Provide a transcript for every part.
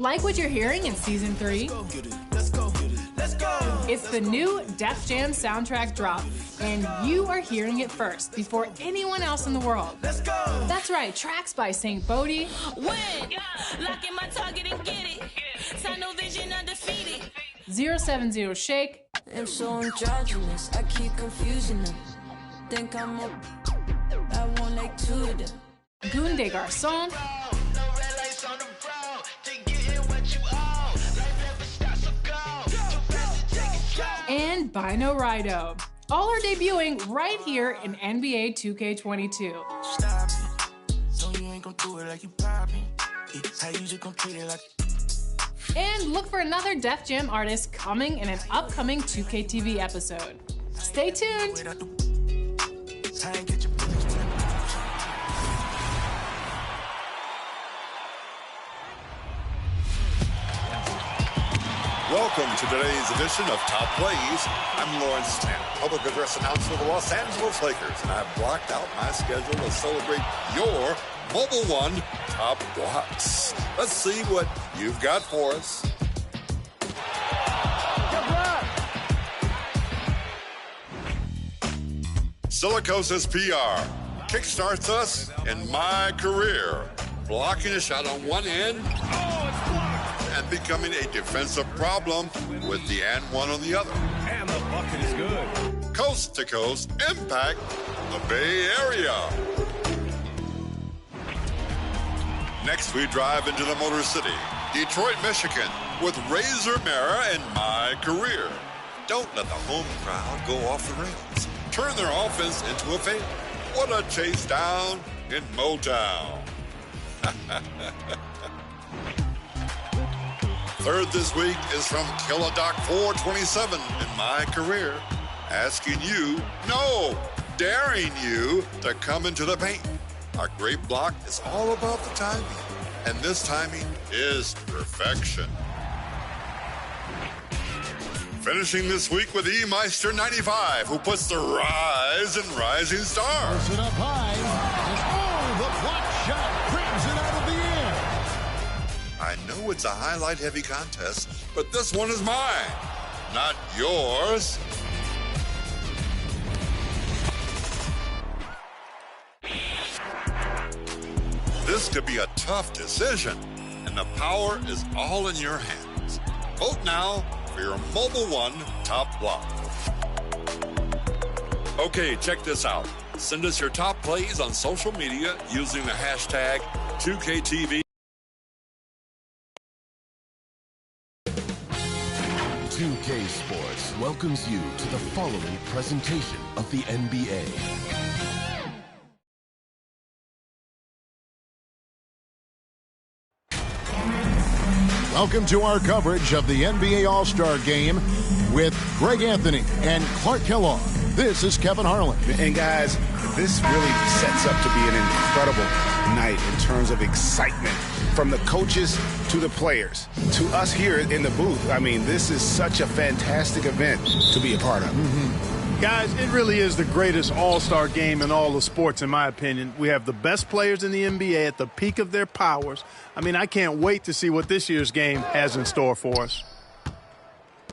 Like what you're hearing in Season 3? It's the new Def Jam soundtrack drop, and you are hearing it first before anyone else in the world. That's right, tracks by St. Bodie, Lock in my target and get it. Tunnel vision undefeated. 070 Shake, I'm so androgynous, I keep confusing them. Think I'm a I want like two of them. Goon de Garçon, and Bino Rido. All are debuting right here in NBA 2K22. Stop it. So you ain't gon' do it like you poppin'. How you just gon' treat it like. And look for another Def Jam artist coming in an upcoming 2K TV episode. Stay tuned. Welcome to today's edition of Top Plays. I'm Lawrence Stan, public address announcer of the Los Angeles Lakers, and I've blocked out my schedule to celebrate your Mobile One Top Blocks. Let's see what you've got for us. Silicosis PR kickstarts us in my career, blocking a shot on one end and becoming a defensive problem with the and one on the other. And the bucket is good. Coast to coast impact the Bay Area. Next, we drive into the Motor City, Detroit, Michigan, with Razor Mara and my career. Don't let the home crowd go off the rails. Turn their offense into a fail. What a chase down in Motown. Third this week is from Killadoc 427 in my career, asking you, no, daring you to come into the paint. A great block is all about the timing, and this timing is perfection. Finishing this week with E-Meister 95, who puts the rise in Rising Stars. Puts it up high, and the block shot brings it out of the air. I know it's a highlight-heavy contest, but this one is mine, not yours. This could be a tough decision, and the power is all in your hands. Vote now for your Mobile One Top Block. Okay, check this out. Send us your top plays on social media using the hashtag 2KTV. 2K Sports welcomes you to the following presentation of the NBA. Welcome to our coverage of the NBA All-Star Game with Greg Anthony and Clark Kellogg. This is Kevin Harlan. And guys, this really sets up to be an incredible night in terms of excitement from the coaches to the players to us here in the booth. I mean, this is such a fantastic event to be a part of. Guys, it really is the greatest all-star game in all of sports, in my opinion. We have the best players in the NBA at the peak of their powers. I mean, I can't wait to see what this year's game has in store for us.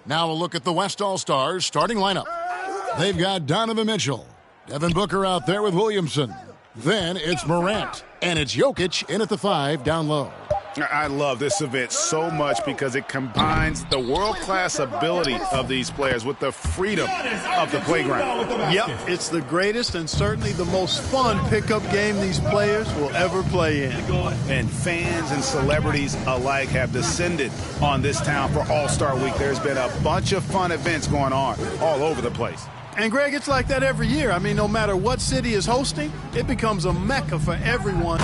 Now a look at the West All-Stars starting lineup. They've got Donovan Mitchell, Devin Booker out there with Williamson. Then it's Morant, and it's Jokic in at the 5 down low. I love this event so much because it combines the world-class ability of these players with the freedom of the playground. Yep, it's the greatest and certainly the most fun pickup game these players will ever play in. And fans and celebrities alike have descended on this town for All-Star Week. There's been a bunch of fun events going on all over the place. And, Greg, it's like that every year. I mean, no matter what city is hosting, it becomes a mecca for everyone.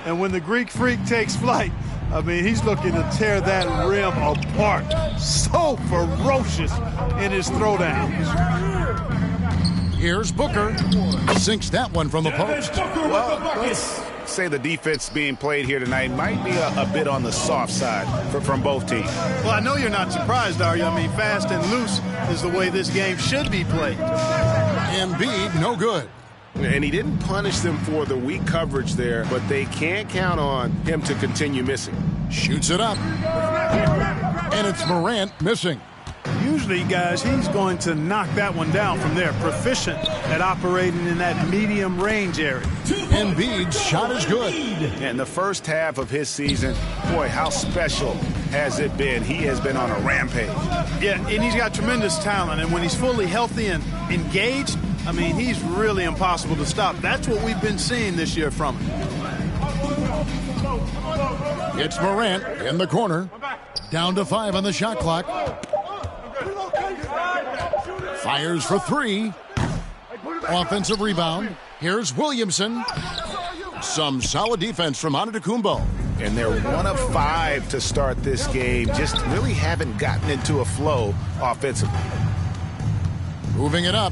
And when the Greek Freak takes flight, I mean, he's looking to tear that rim apart. So ferocious in his throwdowns. Here's Booker. Sinks that one from the post. Well, let's say the defense being played here tonight might be a bit on the soft side from both teams. Well, I know you're not surprised, are you? I mean, fast and loose is the way this game should be played. Embiid, no good. And he didn't punish them for the weak coverage there, but they can't count on him to continue missing. Shoots it up. And it's Morant missing. Usually, guys, he's going to knock that one down from there. Proficient at operating in that medium range area. Embiid's shot is good. And the first half of his season, boy, how special has it been? He has been on a rampage. Yeah, and he's got tremendous talent. And when he's fully healthy and engaged, I mean, he's really impossible to stop. That's what we've been seeing this year from him. It's Morant in the corner. Down to 5 on the shot clock. Fires for 3. Offensive rebound. Here's Williamson. Some solid defense from Antetokounmpo. And they're 1 of 5 to start this game. Just really haven't gotten into a flow offensively. Moving it up.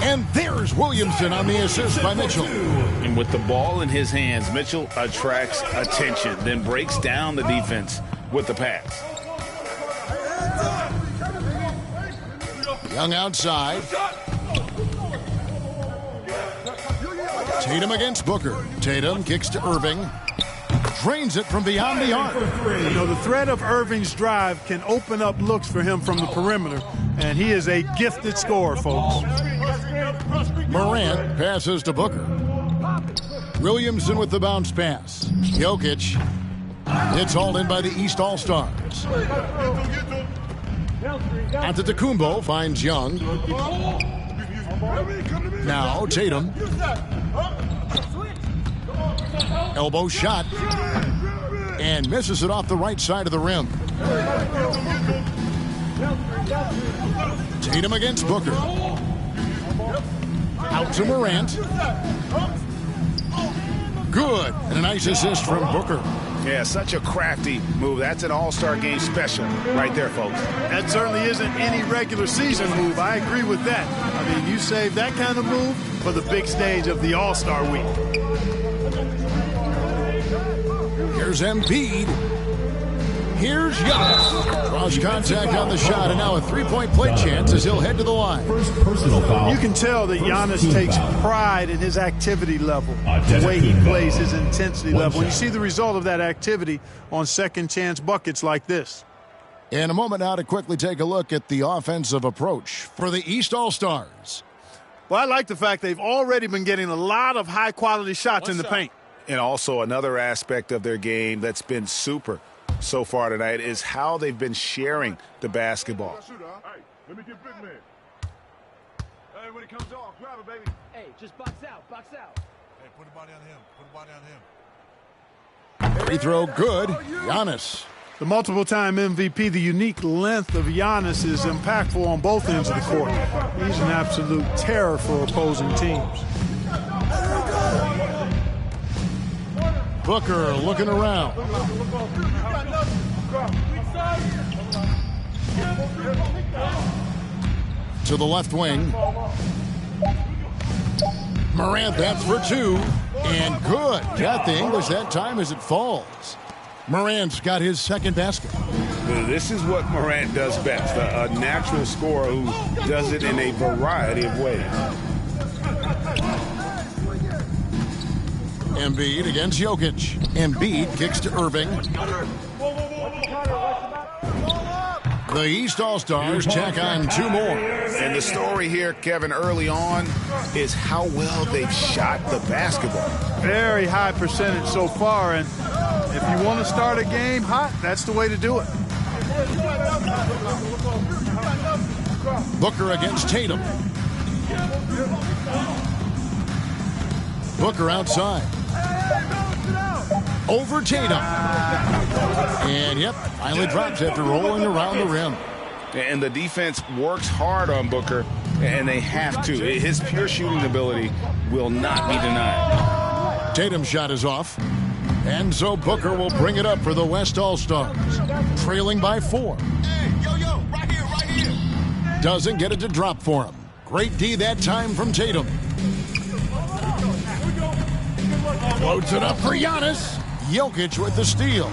And there's Williamson on the assist by Mitchell. And with the ball in his hands, Mitchell attracts attention, then breaks down the defense with the pass. Young outside. Tatum against Booker. Tatum kicks to Irving. Drains it from beyond the arc. You know, the threat of Irving's drive can open up looks for him from the perimeter, and he is a gifted scorer, folks. Morant passes to Booker. Williamson with the bounce pass. Jokic. It's hauled in by the East All-Stars. Antetokounmpo finds Young. Now Tatum. Elbow shot. And misses it off the right side of the rim. Tatum against Booker. Out to Morant. Good. And a nice assist from Booker. Yeah, such a crafty move. That's an All-Star game special right there, folks. That certainly isn't any regular season move. I agree with that. I mean, you save that kind of move for the big stage of the All-Star week. Here's Embiid. Here's Giannis. Cross contact on the shot, and now a three-point play chance as he'll head to the line. First personal foul. You can tell that Giannis takes pride in his activity level, the way he plays, his intensity level. And you see the result of that activity on second chance buckets like this. In a moment now to quickly take a look at the offensive approach for the East All-Stars. Well, I like the fact they've already been getting a lot of high-quality shots in the paint. And also another aspect of their game that's been super so far tonight is how they've been sharing the basketball. Let me get big man. Hey, when it comes off, grab it, baby. Hey, just box out, box out. Hey, put the body on him. Put the body on him. Free throw good. Giannis. The multiple-time MVP, the unique length of Giannis is impactful on both ends of the court. He's an absolute terror for opposing teams. Booker looking around. To the left wing. Morant, that's for 2. And good. Got the English that time as it falls. Morant's got his second basket. This is what Morant does best, a natural scorer who does it in a variety of ways. Embiid against Jokic. Embiid kicks to Irving. The East All-Stars tack on 2 more. And the story here, Kevin, early on is how well they've shot the basketball. Very high percentage so far, and if you want to start a game hot, that's the way to do it. Booker against Tatum. Booker outside. Over Tatum. And, yep, finally drops after rolling around the rim. And the defense works hard on Booker, and they have to. His pure shooting ability will not be denied. Tatum's shot is off. And so Booker will bring it up for the West All-Stars. Trailing by 4. Hey, yo, right here. Doesn't get it to drop for him. Great D that time from Tatum. Loads it up for Giannis. Jokic with the steal.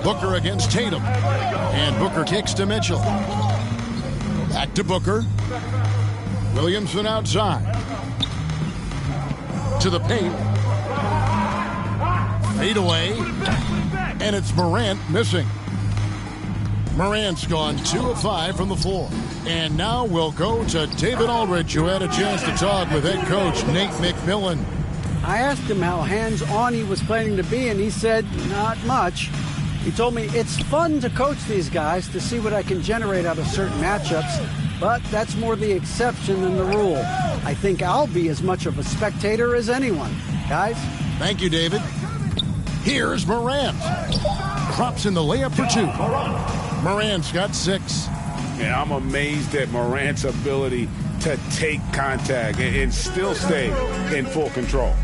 Booker against Tatum. And Booker kicks to Mitchell. Back to Booker. Williamson outside. To the paint. Fade away. And it's Morant missing. Morant's gone 2 of 5 from the floor. And now we'll go to David Aldridge, who had a chance to talk with head coach Nate McMillan. I asked him how hands-on he was planning to be, and he said, not much. He told me it's fun to coach these guys to see what I can generate out of certain matchups, but that's more the exception than the rule. I think I'll be as much of a spectator as anyone. Guys? Thank you, David. Here's Morant. Drops in the layup for 2. Morant's got 6. Yeah, I'm amazed at Morant's ability to take contact and still stay in full control.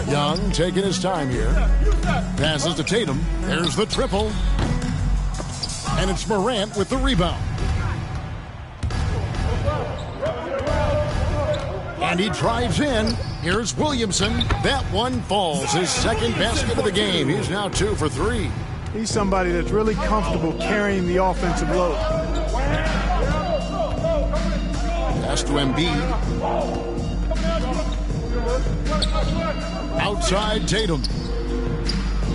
Young taking his time here. Passes to Tatum. There's the triple. And it's Morant with the rebound. And he drives in. Here's Williamson. That one falls. His second basket of the game. He's now 2 for 3. He's somebody that's really comfortable carrying the offensive load. Pass to Embiid. Outside Tatum.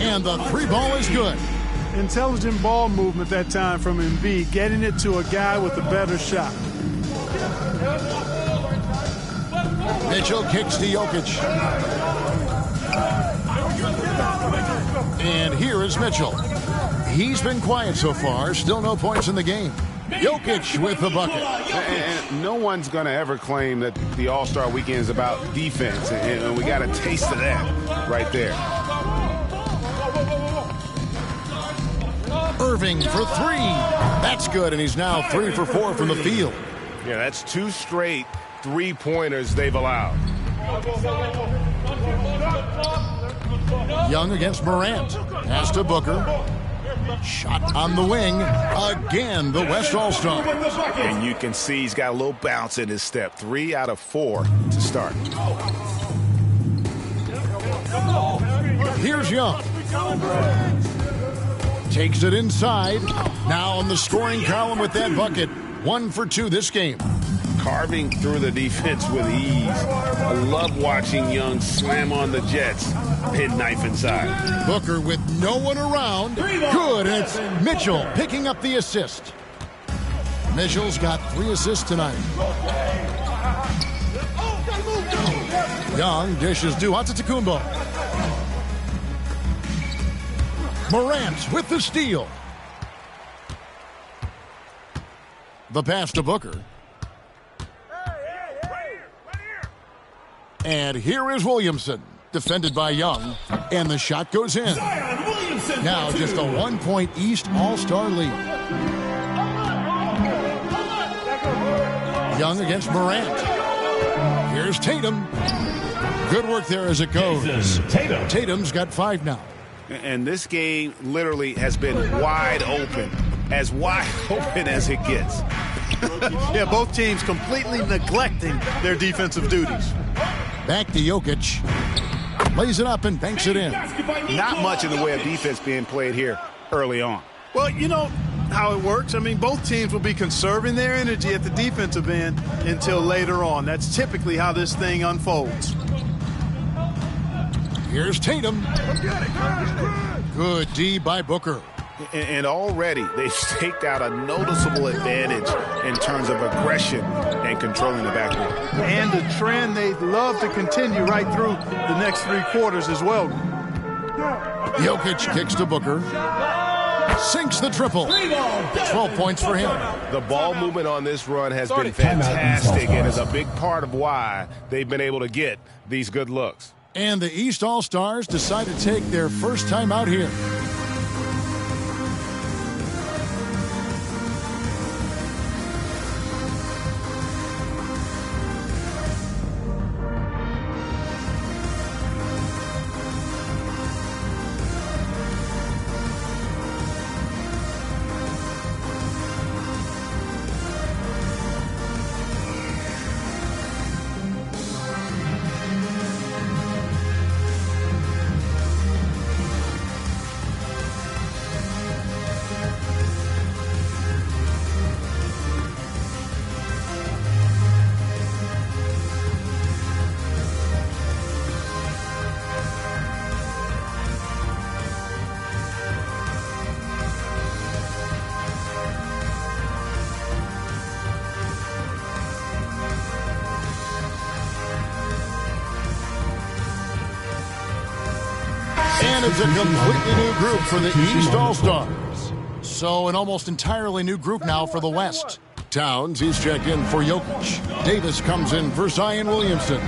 And the 3 ball is good. Intelligent ball movement that time from Embiid, getting it to a guy with a better shot. Mitchell kicks to Jokic. And here is Mitchell. He's been quiet so far. Still no points in the game. Jokic with the bucket. And no one's going to ever claim that the All-Star Weekend is about defense. And we got a taste of that right there. Irving for 3. That's good, and he's now 3 for 4 from the field. Yeah, that's 2 straight 3-pointers they've allowed. Young against Morant. Pass to Booker. Shot on the wing. Again, the West All-Star. And you can see he's got a little bounce in his step. 3 out of 4 to start. Here's Young. Takes it inside. Now on the scoring column with that bucket. 1 for 2 this game. Carving through the defense with ease. I love watching Young slam on the Jets. Pin knife inside. Booker with no one around. Good, and it's Mitchell picking up the assist. Mitchell's got 3 assists tonight. Young dishes to Antetokounmpo. Morant with the steal. The pass to Booker. And here is Williamson, defended by Young, and the shot goes in. Now just a 1-point East All-Star lead. Young against Morant. Here's Tatum. Good work there as it goes. Tatum's got 5 now. And this game literally has been wide open. As wide open as it gets. Yeah, both teams completely neglecting their defensive duties. Back to Jokic. Lays it up and banks it in. Not much in the way of defense being played here early on. Well, you know how it works. I mean, both teams will be conserving their energy at the defensive end until later on. That's typically how this thing unfolds. Here's Tatum. Good D by Booker. And already they've staked out a noticeable advantage in terms of aggression and controlling the backcourt. And a trend they'd love to continue right through the next 3 quarters as well. Jokic kicks to Booker. Sinks the triple. 12 points for him. The ball movement on this run has been fantastic and is a big part of why they've been able to get these good looks. And the East All-Stars decide to take their first time out here. it's a completely new group for the East All-Stars. So an almost entirely new group now for the West. Towns, he's checked in for Jokic. Davis comes in for Zion Williamson.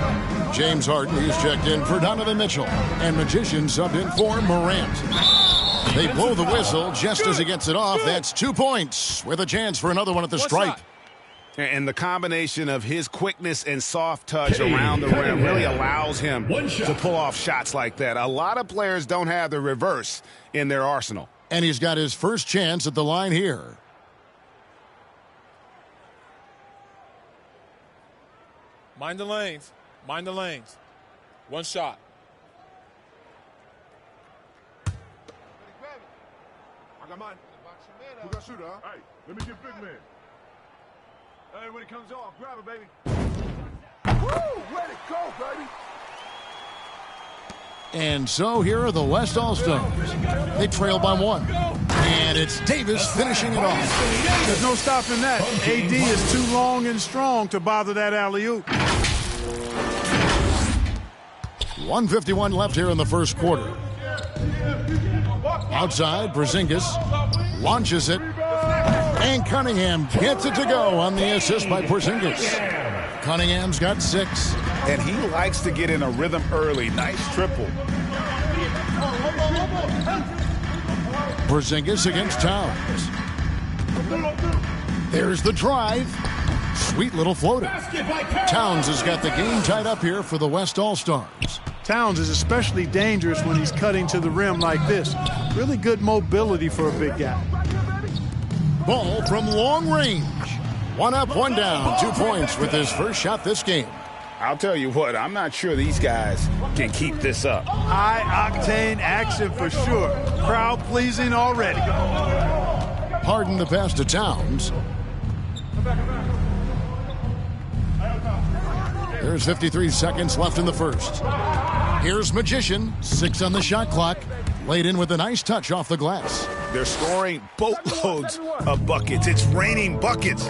James Harden, he's checked in for Donovan Mitchell. And Magician subbed in for Morant. They blow the whistle just as he gets it off. That's 2 points with a chance for another one at the stripe. And the combination of his quickness and soft touch around the rim really allows him to pull off shots like that. A lot of players don't have the reverse in their arsenal. And he's got his first chance at the line here. Mind the lanes. Mind the lanes. One shot. I got mine. Who got shooter, huh? Hey, let me get big man. Hey, when it comes off, grab it, baby. Woo! Let it go, baby. And so here are the West All-Stars. They trail by 1. And it's Davis finishing it off. There's no stopping that. AD is too long and strong to bother that alley-oop. 1:51 left here in the first quarter. Outside, Porzingis launches it. And Cunningham gets it to go on the assist by Porzingis. Cunningham's got 6. And he likes to get in a rhythm early. Nice triple. Porzingis against Towns. There's the drive. Sweet little floater. Towns has got the game tied up here for the West All-Stars. Towns is especially dangerous when he's cutting to the rim like this. Really good mobility for a big guy. Ball from long range. 1 up, 1 down. 2 points with his first shot this game. I'll tell you what, I'm not sure these guys can keep this up. High-octane action for sure. Crowd-pleasing already. Harden the pass to Towns. There's 53 seconds left in the first. Here's Magician. 6 on the shot clock. Laid in with a nice touch off the glass. They're scoring boatloads of buckets. It's raining buckets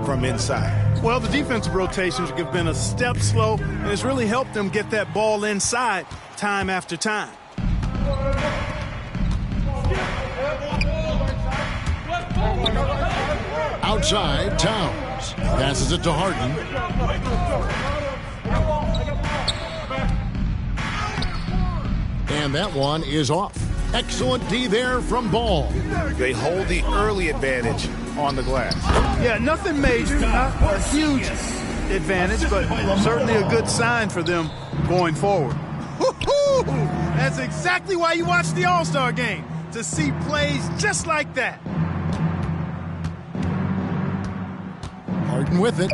from inside. Well, the defensive rotations have been a step slow, and it's really helped them get that ball inside time after time. Outside, Towns. Passes it to Harden. And that one is off. Excellent D there from Ball. They hold the early advantage on the glass. Yeah, nothing major, not a huge advantage, but certainly a good sign for them going forward. Woo-hoo! That's exactly why you watch the All-Star game, to see plays just like that. Harden with it.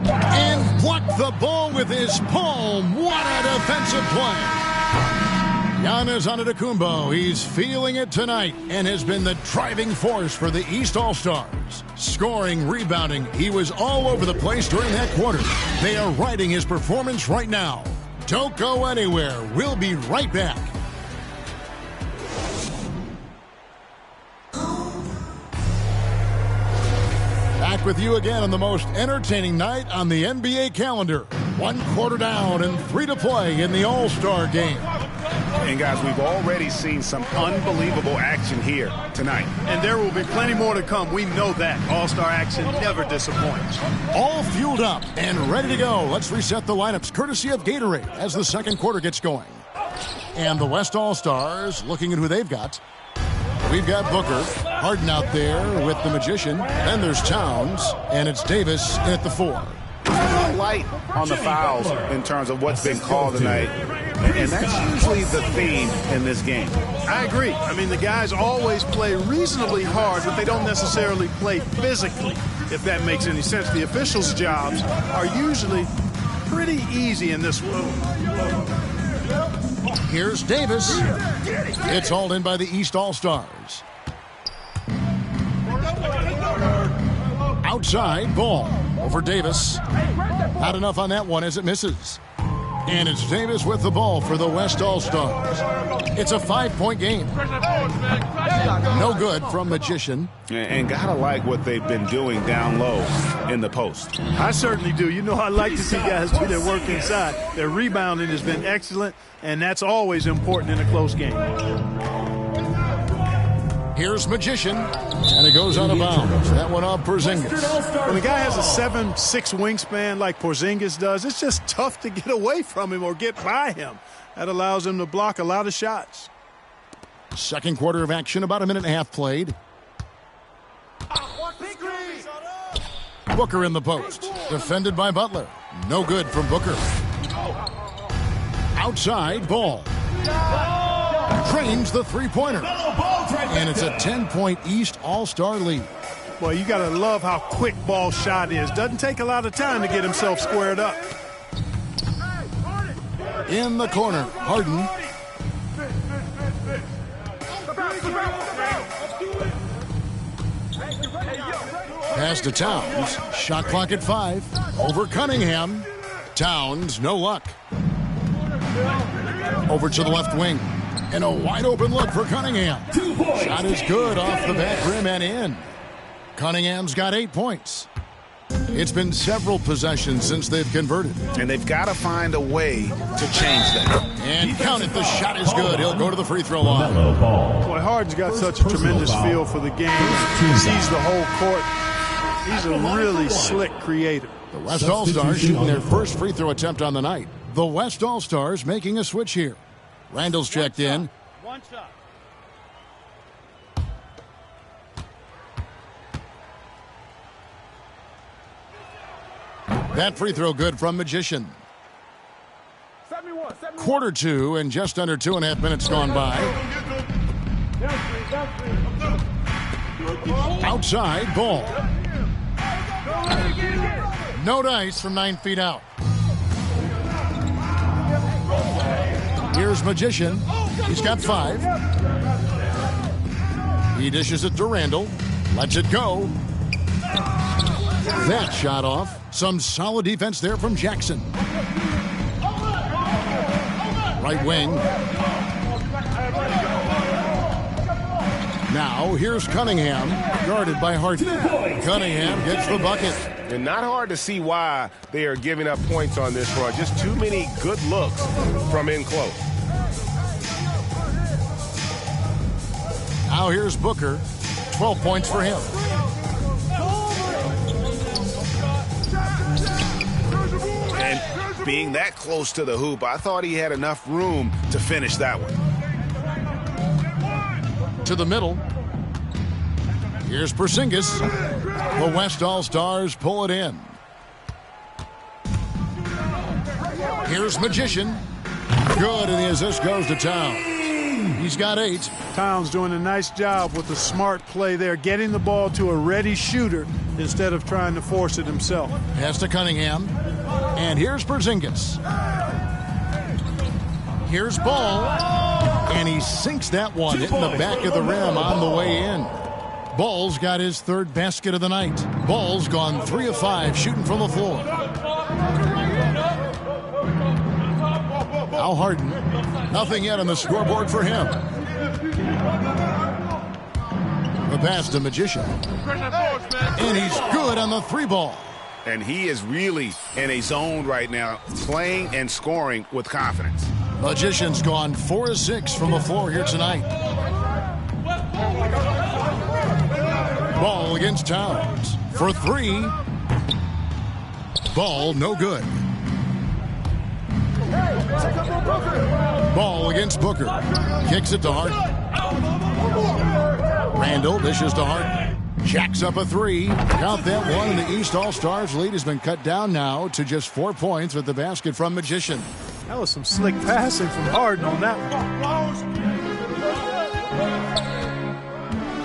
And blocked the ball with his palm. What a defensive play. Giannis Antetokounmpo, he's feeling it tonight and has been the driving force for the East All-Stars. Scoring, rebounding, he was all over the place during that quarter. They are riding his performance right now. Don't go anywhere. We'll be right back. Back with you again on the most entertaining night on the NBA calendar. 1 quarter down and 3 to play in the All-Star game. And guys, we've already seen some unbelievable action here tonight. And there will be plenty more to come. We know that. All-Star action never disappoints. All fueled up and ready to go. Let's reset the lineups courtesy of Gatorade as the second quarter gets going. And the West All-Stars looking at who they've got. We've got Booker, Harden out there with the Magician. Then there's Towns, and it's Davis in at the 4. Light on the fouls in terms of what's been called tonight. And that's usually the theme in this game. I agree. I mean, the guys always play reasonably hard, but they don't necessarily play physically, if that makes any sense. The officials' jobs are usually pretty easy in this one. Here's Davis. It's hauled in by the East All-Stars. Outside, Ball over Davis. Not enough on that one as it misses. And it's Davis with the ball for the West All-Stars. It's a 5-point game. No good from Magician. And gotta like what they've been doing down low in the post. I certainly do. You know, I like to see guys do their work inside. Their rebounding has been excellent, and that's always important in a close game. Here's Magician, and it goes out of bounds. That one off Porzingis. When a guy has a 7'6" wingspan like Porzingis does, it's just tough to get away from him or get by him. That allows him to block a lot of shots. Second quarter of action, about a minute and a half played. Booker in the post. Defended by Butler. No good from Booker. Outside, Ball. Trains the three-pointer. And it's a 10-point East All-Star lead. Well, you got to love how quick Ball shot is. Doesn't take a lot of time to get himself squared up. In the corner, Harden. Pass to Towns. Shot clock at 5. Over Cunningham. Towns, no luck. Over to the left wing. And a wide open look for Cunningham. Shot is good off the back rim and in. Cunningham's got 8 points. It's been several possessions since they've converted. And they've got to find a way to change that. And count it, the shot is good. He'll go to the free throw line. Boy, Harden's got such a tremendous feel for the game. He sees the whole court. He's a really slick creator. The West All-Stars shooting their first free throw attempt on the night. The West All-Stars making a switch here. Randall's checked in. One shot. That free throw good from Magician. Quarter 2 and just under 2.5 minutes gone by. Outside, Ball. No dice from 9 feet out. Here's Magician. He's got 5. He dishes it to Randall. Lets it go. That shot off. Some solid defense there from Jackson. Right wing. Now here's Cunningham, guarded by Harden. Cunningham gets the bucket. And not hard to see why they are giving up points on this run. Just too many good looks from in close. Now here's Booker. 12 points for him. And being that close to the hoop, I thought he had enough room to finish that one. To the middle. Here's Porzingis. The West All-Stars pull it in. Here's Magician. Good, and the assist goes to Towns. He's got 8. Towns doing a nice job with the smart play there, getting the ball to a ready shooter instead of trying to force it himself. Pass to Cunningham. And here's Porzingis. Here's Ball. And he sinks that one, hitting the back of the rim on the way in. Ball's got his 3rd basket of the night. Ball's gone 3 of 5 shooting from the floor. Now Harden. Nothing yet on the scoreboard for him. The pass to Magician. And he's good on the 3-ball. And he is really in a zone right now, playing and scoring with confidence. Magician's gone 4 of 6 from the floor here tonight. Ball against Towns for 3. Ball no good. Ball against Booker. Kicks it to Harden. Randall dishes to Harden. Jacks up a 3. Count that one, and the East All-Stars lead has been cut down now to just 4 points with the basket from Magician. That was some slick passing from Harden on that one.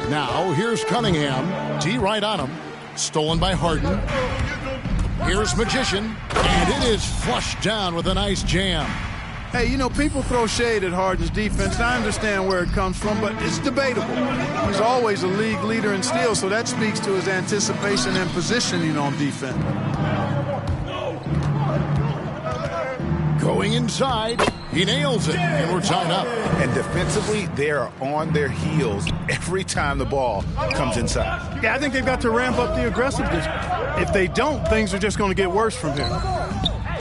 Now here's Cunningham. T right on him. Stolen by Harden. Here's Magician. And it is flushed down with a nice jam. Hey, you know, people throw shade at Harden's defense, and I understand where it comes from, but it's debatable. He's always a league leader in steals, so that speaks to his anticipation and positioning on defense. Going inside. He nails it, and we're tied up. And defensively, they are on their heels every time the ball comes inside. Yeah, I think they've got to ramp up the aggressiveness. If they don't, things are just going to get worse from here.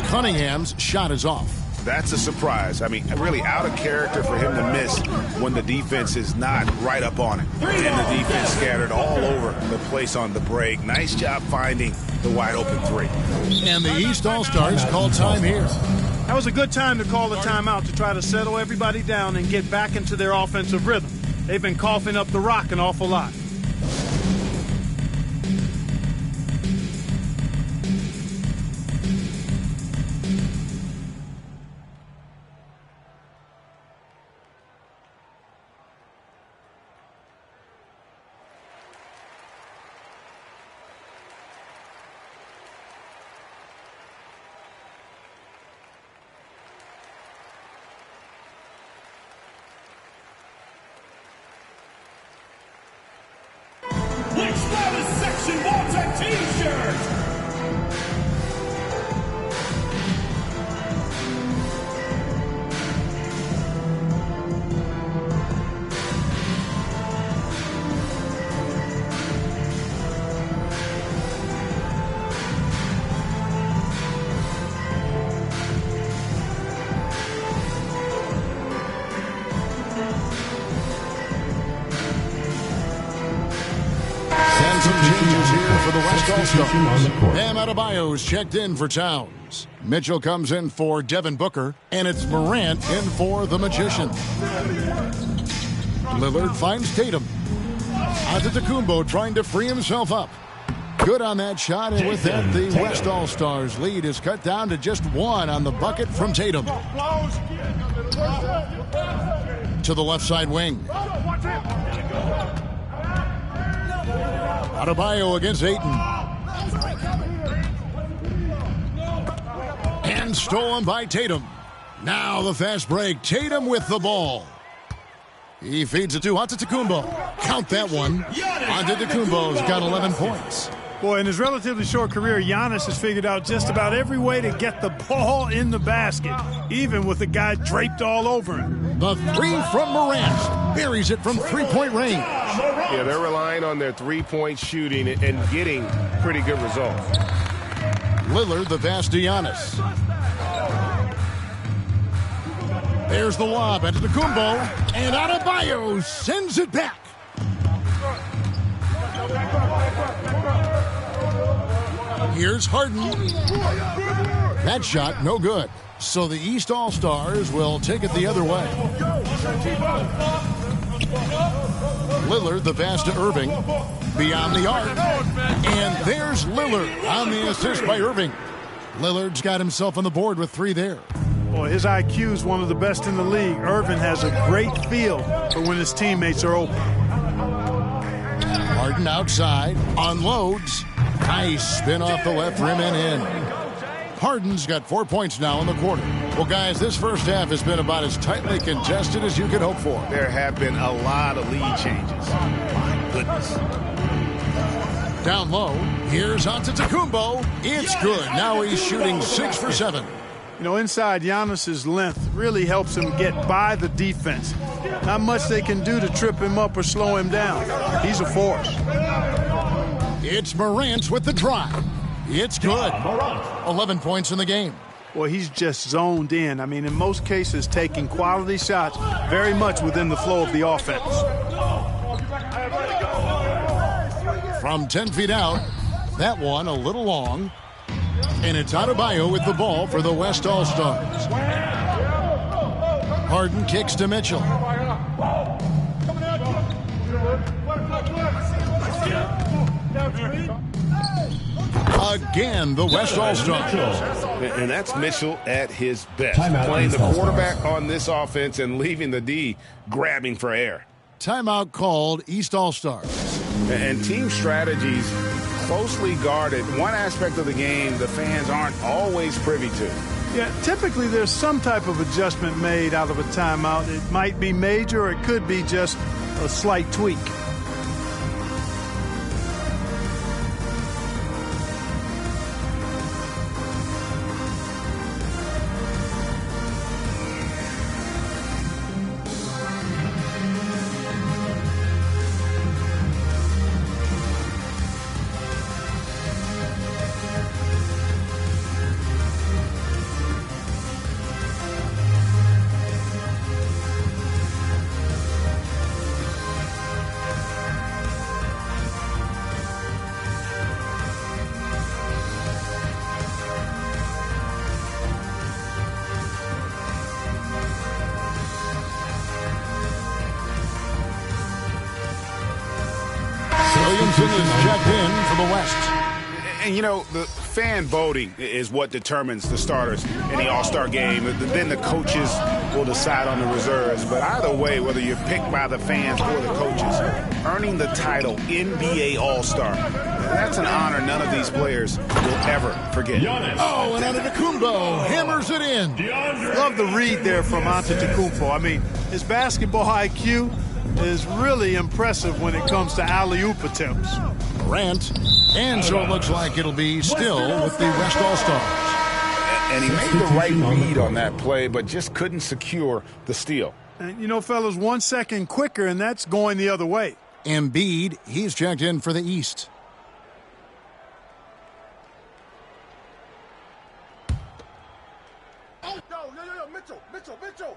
Cunningham's shot is off. That's a surprise. I mean, really out of character for him to miss when the defense is not right up on it. And the defense scattered all over the place on the break. Nice job finding the wide open three. And the East All-Stars call time here. That was a good time to call the timeout to try to settle everybody down and get back into their offensive rhythm. They've been coughing up the rock an awful lot. Which status section wants a t-shirt? Some changes here for the West All-Stars. Bam Adebayo's checked in for Towns. Mitchell comes in for Devin Booker, and it's Morant in for the Magician. Lillard finds Tatum. Antetokounmpo trying to free himself up. Good on that shot, and with that, the West All-Stars lead is cut down to just one on the bucket from Tatum. To the left side wing. Adebayo against Ayton. And stolen by Tatum. Now the fast break. Tatum with the ball. He feeds it to Antetokounmpo. Count that one. Antetokounmpo's got 11 points. Boy, in his relatively short career, Giannis has figured out just about every way to get the ball in the basket, even with the guy draped all over him. The three from Morant. Buries it from three-point range. Yeah, they're relying on their three-point shooting and getting pretty good results. Lillard, the pass to Giannis. There's the lob into the Kumbo, and Adebayo sends it back. Here's Harden. That shot, no good. So the East All-Stars will take it the other way. Lillard, the pass to Irving. Beyond the arc. And there's Lillard on the assist by Irving. Lillard's got himself on the board with three there. Boy, his IQ is one of the best in the league. Irvin has a great feel for when his teammates are open. Harden outside, unloads. Nice spin off the left rim and in. Harden's got 4 points now in the quarter. Well, guys, this first half has been about as tightly contested as you could hope for. There have been a lot of lead changes. My goodness. Down low, here's Antetokounmpo. It's good. Now he's shooting 6 for 7. You know, inside, Giannis's length really helps him get by the defense. Not much they can do to trip him up or slow him down. He's a force. It's Morant with the drive. It's good. 11 points in the game. Well, he's just zoned in. I mean, in most cases, taking quality shots very much within the flow of the offense. From 10 feet out, that one a little long. And it's Adebayo with the ball for the West All-Stars. Harden kicks to Mitchell. Again, the West All-Stars. And that's Mitchell at his best. Playing the quarterback on this offense and leaving the D grabbing for air. Timeout called, East All-Stars. And team strategies closely guarded. One aspect of the game the fans aren't always privy to. Yeah, typically there's some type of adjustment made out of a timeout. It might be major or it could be just a slight tweak. Williamson is checked in for the West. And, you know, the fan voting is what determines the starters in the All-Star game. Then the coaches will decide on the reserves. But either way, whether you're picked by the fans or the coaches, earning the title NBA All-Star, that's an honor none of these players will ever forget. Oh, and Antetokounmpo hammers it in. Love the read there from Antetokounmpo. I mean, his basketball IQ is really impressive when it comes to alley-oop attempts. Morant, and so it looks like it'll be still with the West All-Stars. And he made the right read on that play, but just couldn't secure the steal. And, you know, fellas, 1 second quicker, and that's going the other way. Embiid, he's checked in for the East. Mitchell.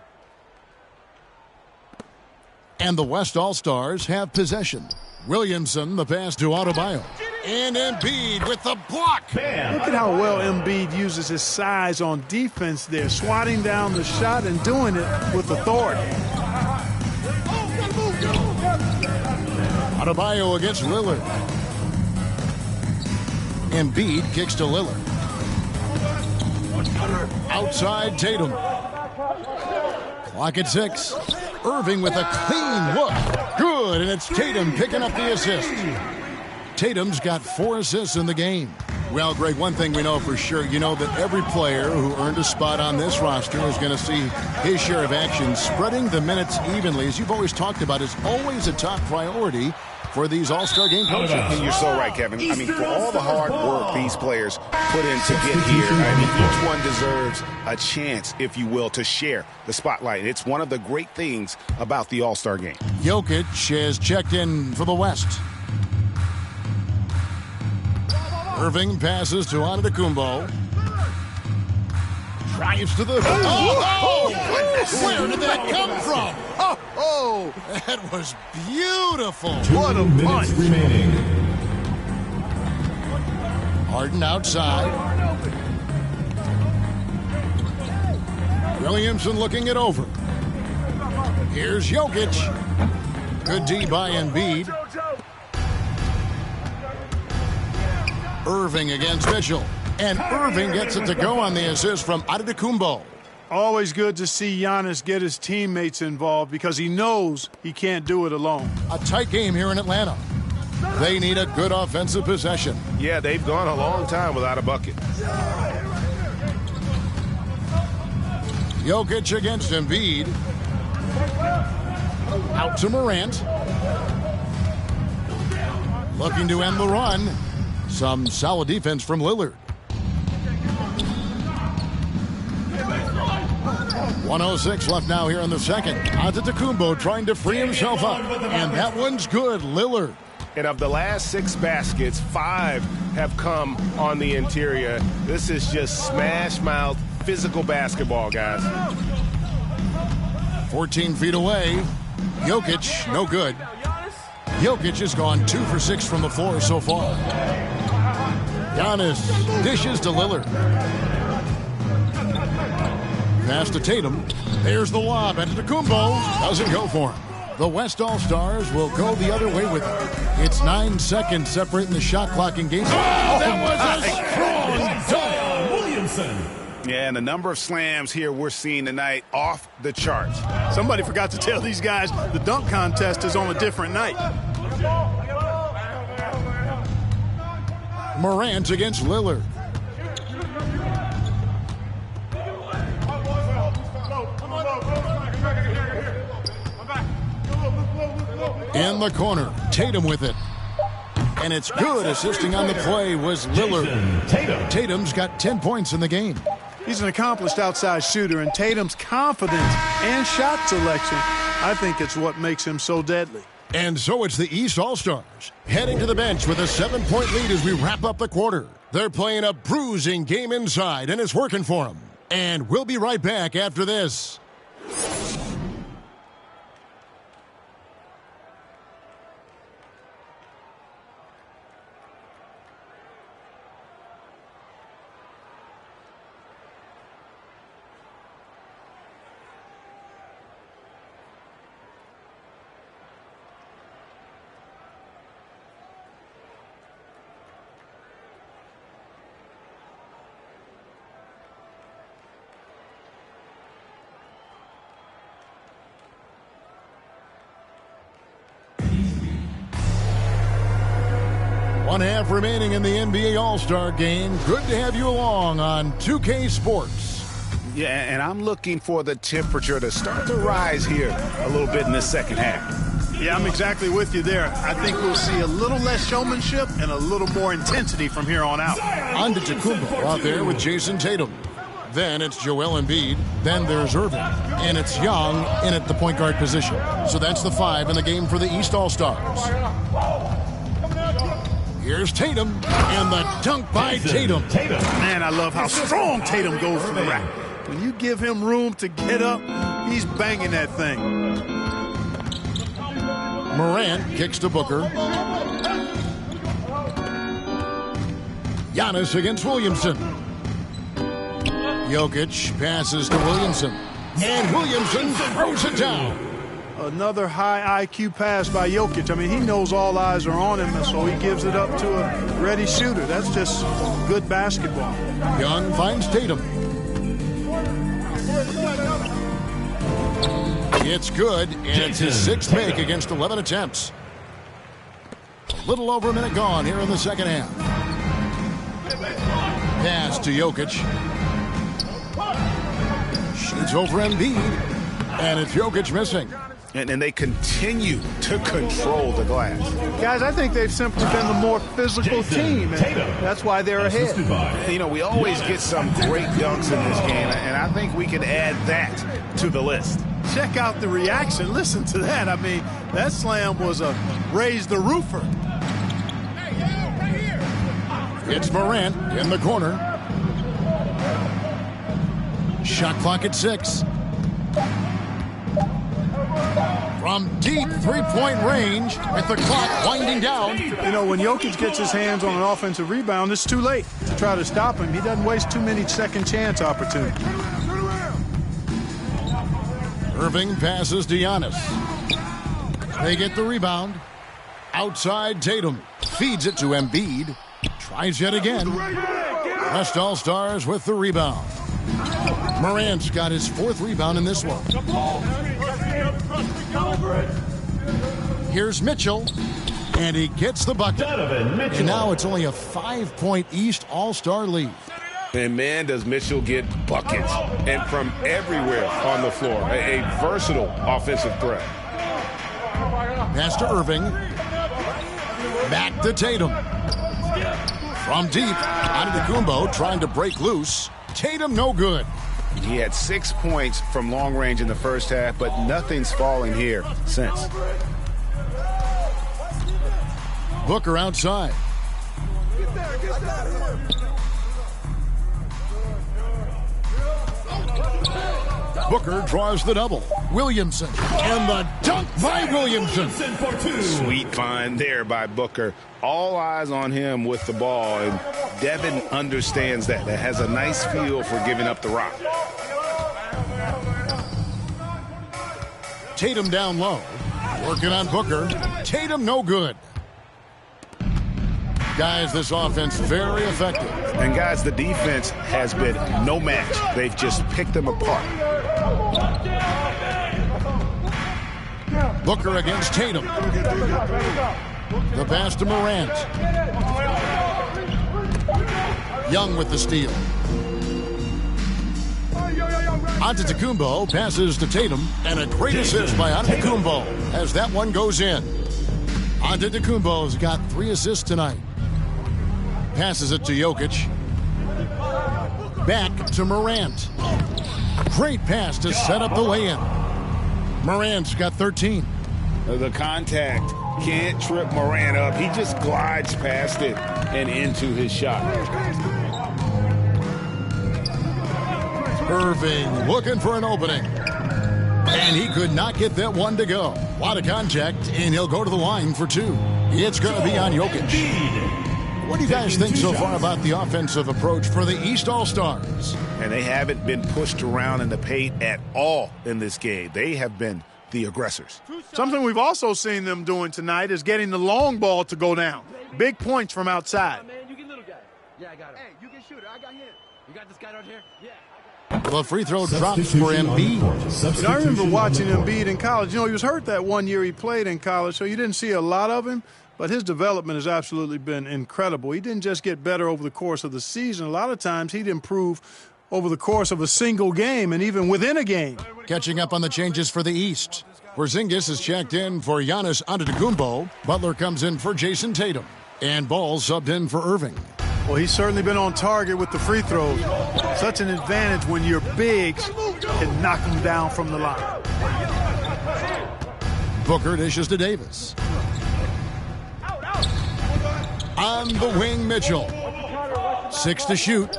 And the West All-Stars have possession. Williamson, the pass to Adebayo. And Embiid with the block. Look at how well Embiid uses his size on defense there, swatting down the shot and doing it with authority. Adebayo against Lillard. Embiid kicks to Lillard. Outside Tatum. Clock at 6. Irving with a clean look. Good, and it's Tatum picking up the assist. Tatum's got 4 assists in the game. Well, Greg, one thing we know for sure, you know that every player who earned a spot on this roster is going to see his share of action. Spreading the minutes evenly, as you've always talked about, is always a top priority for these All-Star game coaches. And you're so right, Kevin. I mean, for all the hard work these players put in to get here, I mean, each one deserves a chance, if you will, to share the spotlight. It's one of the great things about the All-Star game. Jokic has checked in for the West. Irving passes to Antetokounmpo. Drives to the... Oh, where did that come from? Oh, that was beautiful. What a punch. Remaining. Harden outside. Williamson looking it over. Here's Jokic. Good D by Embiid. Irving against Mitchell. And Irving gets it to go on the assist from Antetokounmpo. Always good to see Giannis get his teammates involved because he knows he can't do it alone. A tight game here in Atlanta. They need a good offensive possession. Yeah, they've gone a long time without a bucket. Jokic against Embiid. Out to Morant. Looking to end the run. Some solid defense from Lillard. 1:06 left now here in the second. Antetokounmpo trying to free himself up. And that one's good. Lillard. And of the last 6 baskets, 5 have come on the interior. This is just smash-mouth, physical basketball, guys. 14 feet away. Jokic, no good. Jokic has gone 2 for 6 from the floor so far. Giannis dishes to Lillard. Pass to Tatum. There's the lob. Antetokounmpo doesn't go for him. The West All-Stars will go the other way with it. It's 9 seconds separating the shot clock in game. Oh, that was a strong dunk. Williamson. Yeah, and the number of slams here we're seeing tonight off the charts. Somebody forgot to tell these guys the dunk contest is on a different night. Morant against Lillard. In the corner, Tatum with it. And it's good. Assisting on the play was Lillard. Tatum's got 10 points in the game. He's an accomplished outside shooter, and Tatum's confidence and shot selection, I think it's what makes him so deadly. And so it's the East All-Stars heading to the bench with a 7-point lead as we wrap up the quarter. They're playing a bruising game inside, and it's working for them. And we'll be right back after this. 1 half remaining in the NBA All-Star game. Good to have you along on 2K Sports. Yeah, and I'm looking for the temperature to start to rise here a little bit in the second half. Yeah, I'm exactly with you there. I think we'll see a little less showmanship and a little more intensity from here on out. Antetokounmpo out there with Jason Tatum. Then it's Joel Embiid. Then there's Irving. And it's Young in at the point guard position. So that's the 5 in the game for the East All-Stars. Here's Tatum, and the dunk by Tatum. Man, I love how strong Tatum goes to the rack. When you give him room to get up, he's banging that thing. Morant kicks to Booker. Giannis against Williamson. Jokic passes to Williamson. And Williamson throws it down. Another high IQ pass by Jokic. I mean, he knows all eyes are on him, and so he gives it up to a ready shooter. That's just good basketball. Young finds Tatum. It's good, and it's his 6th make against 11 attempts. A little over a minute gone here in the second half. Pass to Jokic. Shoots over Embiid, and it's Jokic missing. And they continue to control the glass. Guys, I think they've simply been the more physical team, and that's why they're ahead. You know, we always get some great dunks in this game, and I think we can add that to the list. Check out the reaction. Listen to that. I mean, that slam was a raise the roofer. It's Morant in the corner. Shot clock at 6. From deep three-point range with the clock winding down. You know, when Jokic gets his hands on an offensive rebound, it's too late to try to stop him. He doesn't waste too many second chance opportunities. Irving passes to Giannis. They get the rebound. Outside Tatum. Feeds it to Embiid. Tries yet again. West All-Stars with the rebound. Morant's got his 4th rebound in this one. Here's Mitchell, and he gets the bucket. And now it's only a 5-point East All-Star lead. And man, does Mitchell get buckets, and from everywhere on the floor. A versatile offensive threat. Pass to Irving. Back to Tatum. From deep, Antetokounmpo trying to break loose. Tatum no good. He had 6 points from long range in the first half, but nothing's fallen here since. Booker outside. Booker draws the double. Williamson, and the dunk by Williamson. Sweet find there by Booker. All eyes on him with the ball, and Devin understands that. That has a nice feel for giving up the rock. Tatum down low. Working on Booker. Tatum no good. Guys, this offense very effective. And guys, the defense has been no match. They've just picked them apart. Booker against Tatum. The pass to Morant. Young with the steal. Antetokounmpo passes to Tatum, and a great assist by Antetokounmpo as that one goes in. Antetokounmpo's got 3 assists tonight. Passes it to Jokic. Back to Morant. Great pass to set up the lay-in. Morant's got 13. The contact can't trip Morant up. He just glides past it and into his shot. Irving looking for an opening. And he could not get that one to go. A lot of contact, and he'll go to the line for 2. It's going to be on Jokic. What do you guys think so far about the offensive approach for the East All-Stars? And they haven't been pushed around in the paint at all in this game. They have been the aggressors. Something we've also seen them doing tonight is getting the long ball to go down. Big points from outside. Man, you get little guy. Yeah, I got him. Hey, you can shoot it. I got him. You got this guy right here? Yeah. The free throw drops for Embiid. You know, I remember watching Embiid in college. You know, he was hurt that one year he played in college, so you didn't see a lot of him. but his development has absolutely been incredible. He didn't just get better over the course of the season. A lot of times he'd improve over the course of a single game and even within a game. Catching up on the changes for the East. Porzingis is checked in for Giannis Antetokounmpo. Butler comes in for Jason Tatum. And Ball subbed in for Irving. Well, he's certainly been on target with the free throws. Such an advantage when your bigs can knock them down from the line. Booker dishes to Davis. On the wing, Mitchell. 6 to shoot.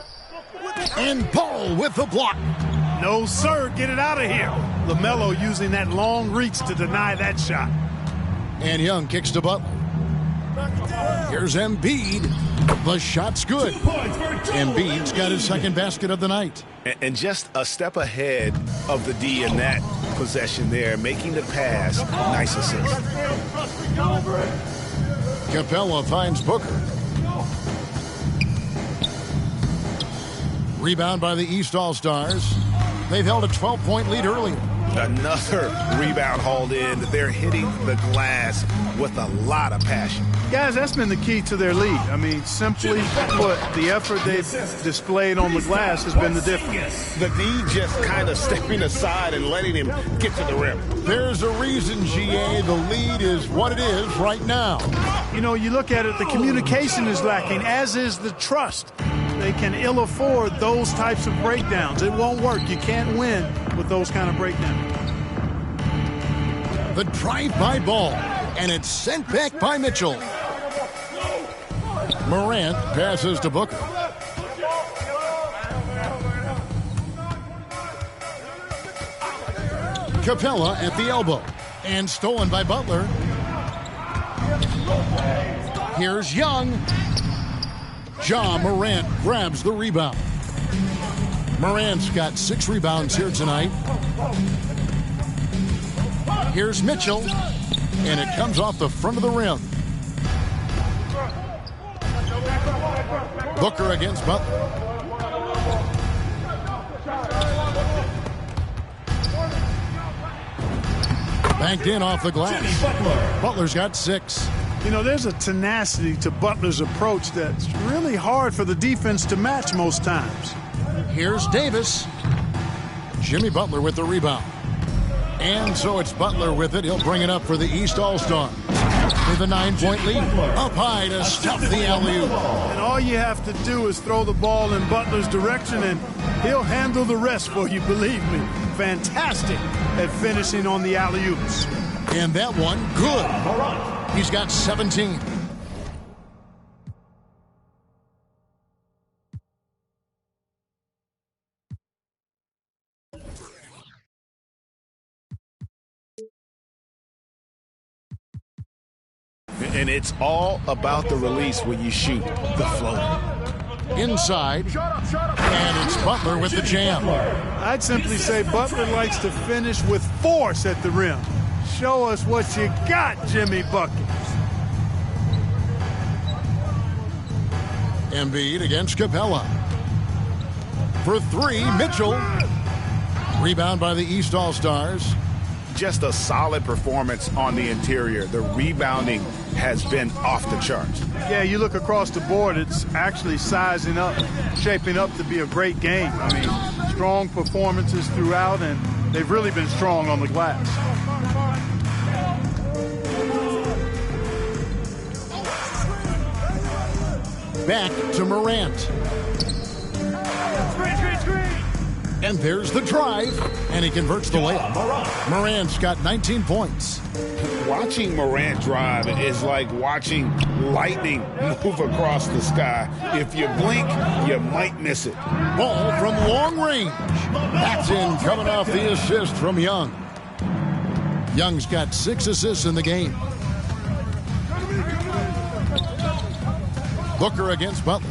And Ball with the block. No, sir. Get it out of here. LaMelo using that long reach to deny that shot. And Young kicks to Butler. Here's Embiid. The shot's good. Embiid's got his second basket of the night. And just a step ahead of the D in that possession there, making the pass. Nice assist. Capella finds Booker. Rebound by the East All-Stars. They've held a 12-point lead early. Another rebound hauled in. They're hitting the glass with a lot of passion. Guys, that's been the key to their lead. I mean, simply put, the effort they've displayed on the glass has been the difference. The D just kind of stepping aside and letting him get to the rim. There's a reason, GA, the lead is what it is right now. You know, you look at it, the communication is lacking, as is the trust. They can ill afford those types of breakdowns. It won't work. You can't win with those kind of breakdowns. The drive-by Ball, and it's sent back by Mitchell. Morant passes to Booker. Capella at the elbow, and stolen by Butler. Here's Young. Ja Morant grabs the rebound. Morant's got 6 rebounds here tonight. Here's Mitchell, and it comes off the front of the rim. Booker against Butler. Banked in off the glass. Butler's got 6. You know, there's a tenacity to Butler's approach that's really hard for the defense to match most times. Here's Davis. Jimmy Butler with the rebound. And so it's Butler with it. He'll bring it up for the East All-Star. With a 9-point lead. Up high to stuff the alley-oop. And all you have to do is throw the ball in Butler's direction, and he'll handle the rest for you, believe me. Fantastic at finishing on the alley-oops. And that one, good. He's got 17. And it's all about the release when you shoot the floater. Inside, and it's Butler with the jam. I'd simply say Butler likes to finish with force at the rim. Show us what you got, Jimmy Buckets. Embiid against Capella. For 3, Mitchell. Rebound by the East All-Stars. Just a solid performance on the interior. The rebounding has been off the charts. Yeah, you look across the board, it's actually sizing up, shaping up to be a great game. I mean, strong performances throughout, and they've really been strong on the glass. Back to Morant. And there's the drive, and he converts the layup. Morant's got 19 points. Watching Morant drive is like watching lightning move across the sky. If you blink, you might miss it. Ball from long range. That's in, coming off the assist from Young. Young's got 6 assists in the game. Booker against Butler.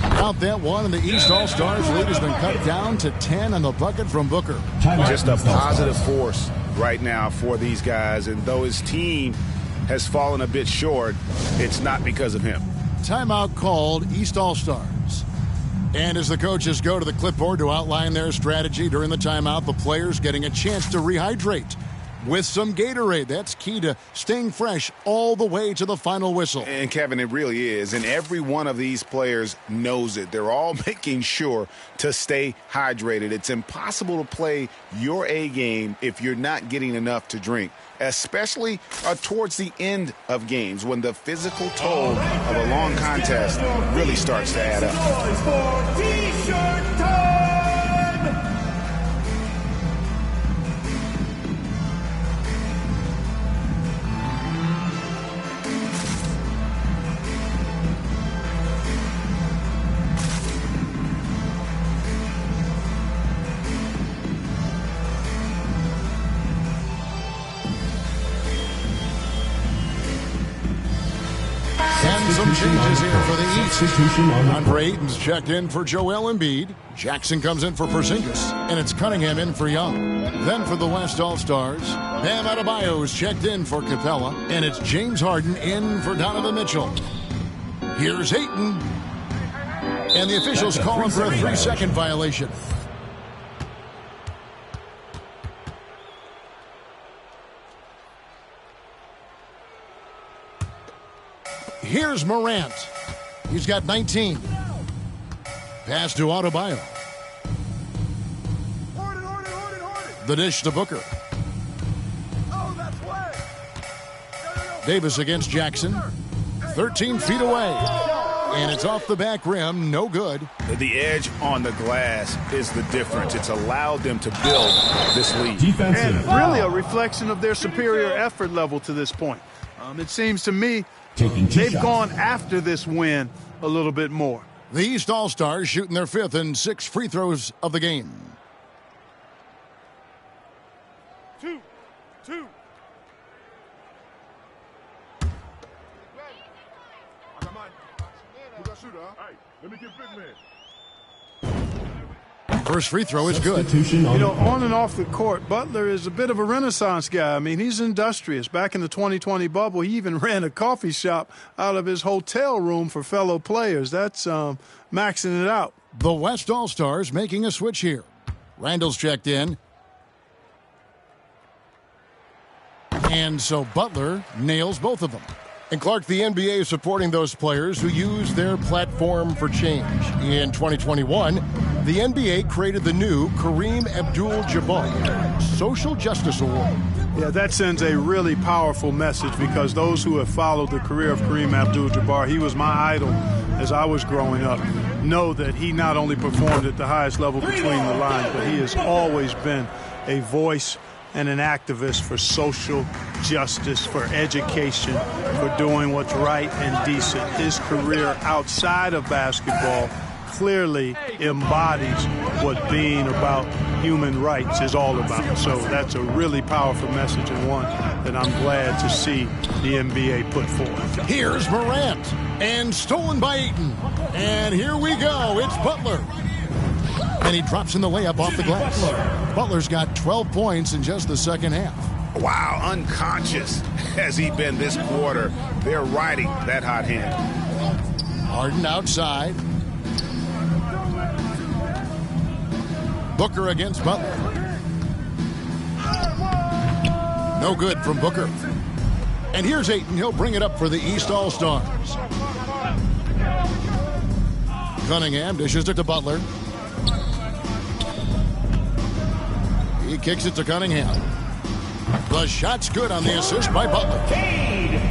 Out that one, and the East All-Stars lead has been cut down to 10 on the bucket from Booker. Just a positive force right now for these guys, and though his team has fallen a bit short, it's not because of him. Timeout called, East All-Stars. And as the coaches go to the clipboard to outline their strategy during the timeout, the players getting a chance to rehydrate. with some Gatorade. That's key to staying fresh all the way to the final whistle. And, Kevin, it really is. And every one of these players knows it. They're all making sure to stay hydrated. It's impossible to play your A game if you're not getting enough to drink, especially towards the end of games when the physical toll of a long contest really starts to add up. T-shirt time! And some changes here for the East. Andre Ayton's checked in for Joel Embiid. Jackson comes in for Porzingis. And it's Cunningham in for Young. Then for the West All-Stars, Bam Adebayo's checked in for Capella. And it's James Harden in for Donovan Mitchell. Here's Ayton. And the officials call him for a 3-second violation. Here's Morant. He's got 19. Pass to Adebayo. The dish to Booker. Davis against Jackson. 13 feet away. And it's off the back rim. No good. The edge on the glass is the difference. It's allowed them to build this lead. And really a reflection of their superior effort level to this point. It seems to me they've gone after this win a little bit more. The East All-Stars shooting their 5th and 6th free throws of the game. 2. I got mine. Who got shooter? Hey, let me get big man. First free throw is good. You know, on and off the court, Butler is a bit of a renaissance guy. I mean, he's industrious. Back in the 2020 bubble, he even ran a coffee shop out of his hotel room for fellow players. That's maxing it out. The West All-Stars making a switch here. Randall's checked in. And so Butler nails both of them. And Clark, the NBA is supporting those players who use their platform for change. In 2021, the NBA created the new Kareem Abdul-Jabbar Social Justice Award. Yeah, that sends a really powerful message because those who have followed the career of Kareem Abdul-Jabbar, he was my idol as I was growing up, know that he not only performed at the highest level between the lines, but he has always been a voice and an activist for social justice, for education, for doing what's right and decent. His career outside of basketball clearly embodies what being about human rights is all about. So that's a really powerful message and one that I'm glad to see the NBA put forth. Here's Morant, and stolen by Ayton. And here we go, it's Butler. And he drops in the layup off the glass. Butler's got 12 points in just the second half. Wow, unconscious has he been this quarter. They're riding that hot hand. Harden outside. Booker against Butler. No good from Booker. And here's Ayton. He'll bring it up for the East All-Stars. Cunningham dishes it to Butler. He kicks it to Cunningham. The shot's good on the assist by Butler.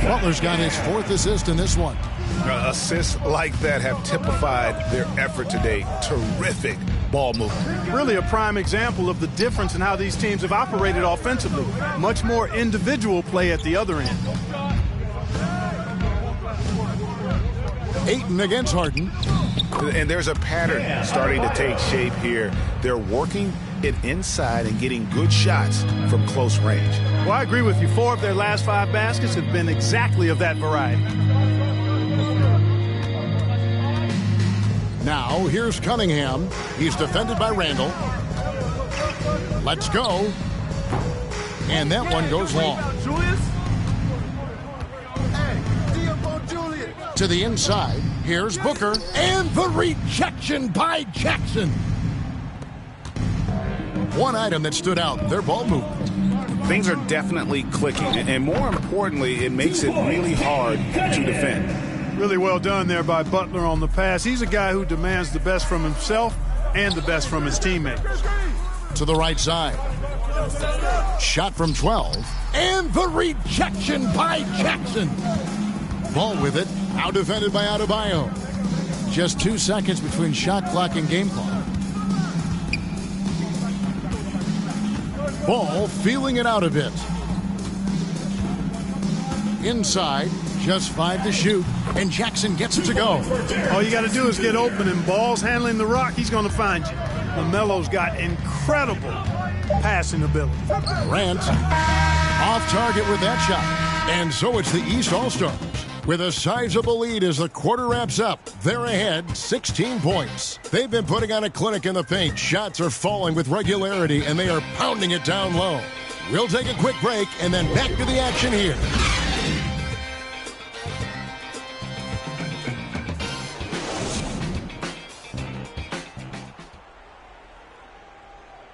Butler's got his 4th assist in this one. Assists like that have typified their effort today. Terrific ball movement. Really a prime example of the difference in how these teams have operated offensively. Much more individual play at the other end. Ayton against Harden. And there's a pattern starting to take shape here. They're working it inside and getting good shots from close range. Well, I agree with you. 4 of their last 5 baskets have been exactly of that variety. Now, here's Cunningham. He's defended by Randall. Let's go. And that one goes long. To the inside. Here's Booker. And the rejection by Jackson. One item that stood out, their ball movement. things are definitely clicking. And more importantly, it makes it really hard to defend. Really well done there by Butler on the pass. He's a guy who demands the best from himself and the best from his teammates. To the right side. Shot from 12. And the rejection by Jackson. Ball with it. Out defended by Adebayo. Just 2 seconds between shot clock and game clock. Ball feeling it out a bit. Inside, just 5 to shoot, and Jackson gets it to go. All you got to do is get open, and Ball's handling the rock, he's going to find you. LaMelo's got incredible passing ability. Grant off target with that shot. And so it's the East All-Stars with a sizable lead as the quarter wraps up. They're ahead 16 points. They've been putting on a clinic in the paint. Shots are falling with regularity, and they are pounding it down low. We'll take a quick break and then back to the action here.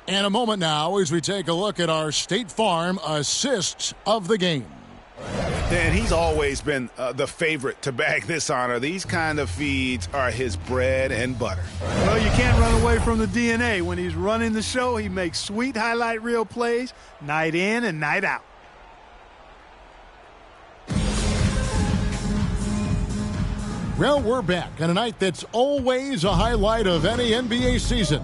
And a moment now as we take a look at our State Farm assists of the game. And he's always been the favorite to bag this honor. These kind of feeds are his bread and butter. Well, you can't run away from the DNA. When he's running the show, he makes sweet highlight reel plays night in and night out. Well, we're back on a night that's always a highlight of any NBA season.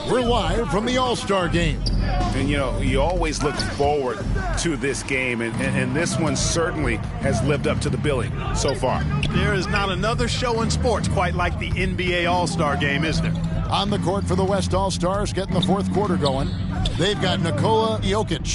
We're live from the All-Star game. And, you know, you always look forward to this game, and this one certainly has lived up to the billing so far. There is not another show in sports quite like the NBA All-Star game, is there? On the court for the West All-Stars, getting the fourth quarter going. They've got Nikola Jokic.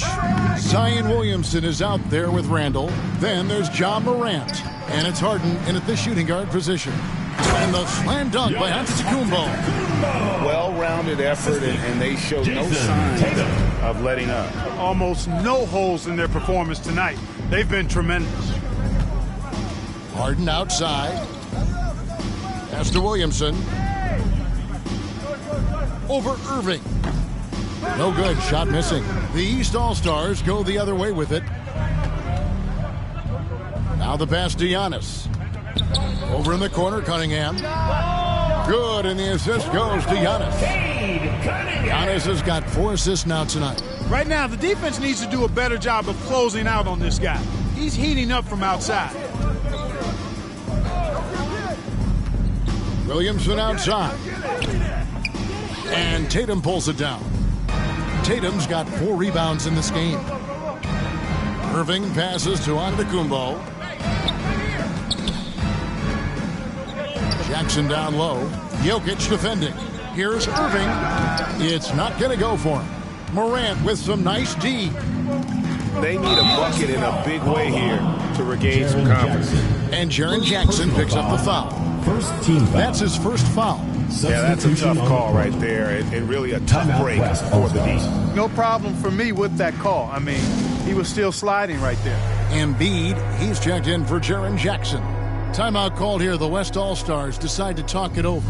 Zion Williamson is out there with Randall. Then there's Ja Morant. And it's Harden in at the shooting guard position. And the slam dunk by Antetokounmpo. Well-rounded effort, and they show no signs of letting up. Almost no holes in their performance tonight. They've been tremendous. Harden outside. Pass to Williamson. Over Irving. No good. Shot missing. The East All-Stars go the other way with it. Now the pass to Giannis. Over in the corner, Cunningham. Good, and the assist goes to Giannis. Giannis has got 4 assists now tonight. Right now, the defense needs to do a better job of closing out on this guy. He's heating up from outside. Williamson outside. And Tatum pulls it down. Tatum's got 4 rebounds in this game. Irving passes to Antetokounmpo. Jackson down low. Jokic defending. Here's Irving. It's not going to go for him. Morant with some nice D. They need a bucket in a big way here to regain some confidence. And Jaren Jackson picks up the foul. First team foul. That's his first foul. Yeah, that's a tough call right there, and really a tough break for the D. No problem for me with that call. I mean, he was still sliding right there. Embiid, he's checked in for Jaren Jackson. Timeout called here. The West All-Stars decide to talk it over.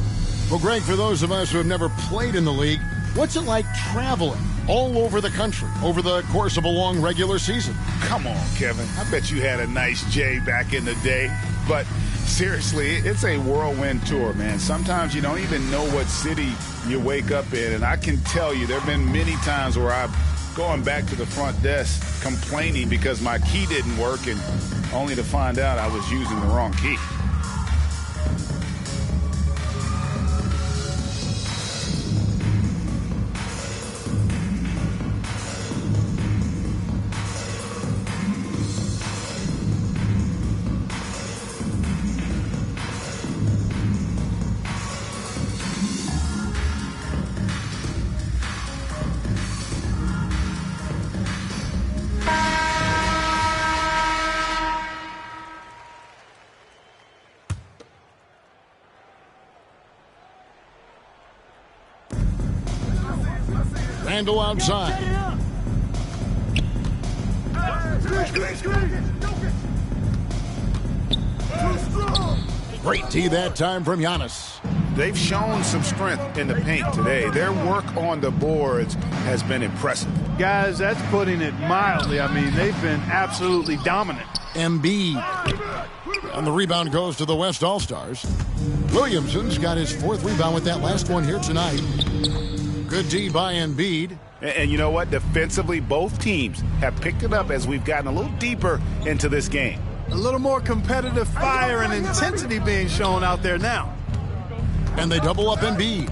Well, Greg, for those of us who have never played in the league, what's it like traveling all over the country over the course of a long regular season? Come on, Kevin. I bet you had a nice J back in the day. But seriously, it's a whirlwind tour, man. Sometimes you don't even know what city you wake up in. And I can tell you there have been many times where I've going back to the front desk complaining because my key didn't work, and only to find out I was using the wrong key. Randall outside. Great tee that time from Giannis. they've shown some strength in the paint today. Their work on the boards has been impressive. Guys, that's putting it mildly. I mean, they've been absolutely dominant. Embiid. And the rebound goes to the West All-Stars. Williamson's got his 4th rebound with that last one here tonight. Good D by Embiid. And you know what? Defensively, both teams have picked it up as we've gotten a little deeper into this game. A little more competitive fire and intensity being shown out there now. And they double up Embiid.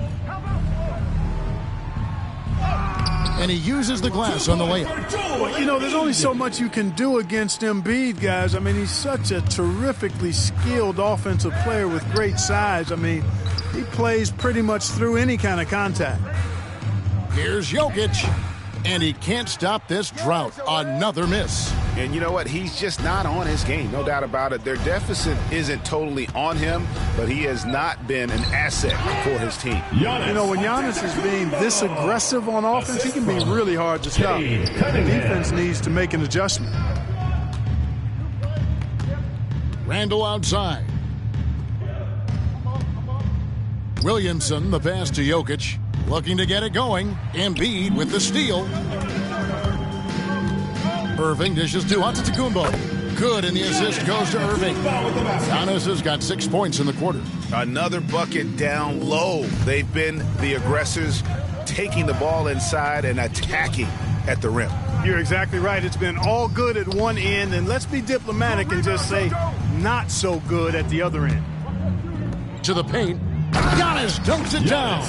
And he uses the glass on the layup. Well, you know, there's only so much you can do against Embiid, guys. I mean, he's such a terrifically skilled offensive player with great size. I mean, he plays pretty much through any kind of contact. Here's Jokic. And he can't stop this drought. Another miss. And you know what? He's just not on his game. No doubt about it. Their deficit isn't totally on him, but he has not been an asset for his team. You know, when Giannis is being this aggressive on offense, he can be really hard to stop. The defense needs to make an adjustment. Randall outside. Williamson, the pass to Jokic. Looking to get it going. Embiid with the steal. Irving dishes to Antetokounmpo. Good, and the assist goes to Irving. Giannis has got 6 points in the quarter. Another bucket down low. They've been the aggressors, taking the ball inside and attacking at the rim. You're exactly right. It's been all good at one end, and let's be diplomatic and just say not so good at the other end. To the paint. Giannis dunks it down.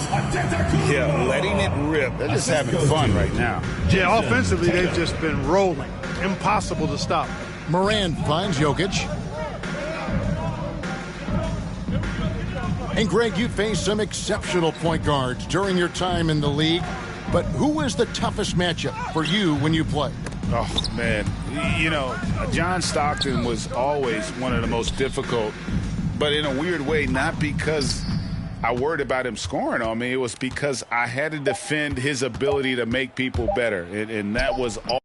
Yeah, letting it rip. They're just having fun right now. Yeah, offensively, they've just been rolling. Impossible to stop. Morant finds Jokic. And Greg, you faced some exceptional point guards during your time in the league. But who was the toughest matchup for you when you played? Oh, man. You know, John Stockton was always one of the most difficult. But in a weird way, not because I worried about him scoring on me. It was because I had to defend his ability to make people better. And that was all.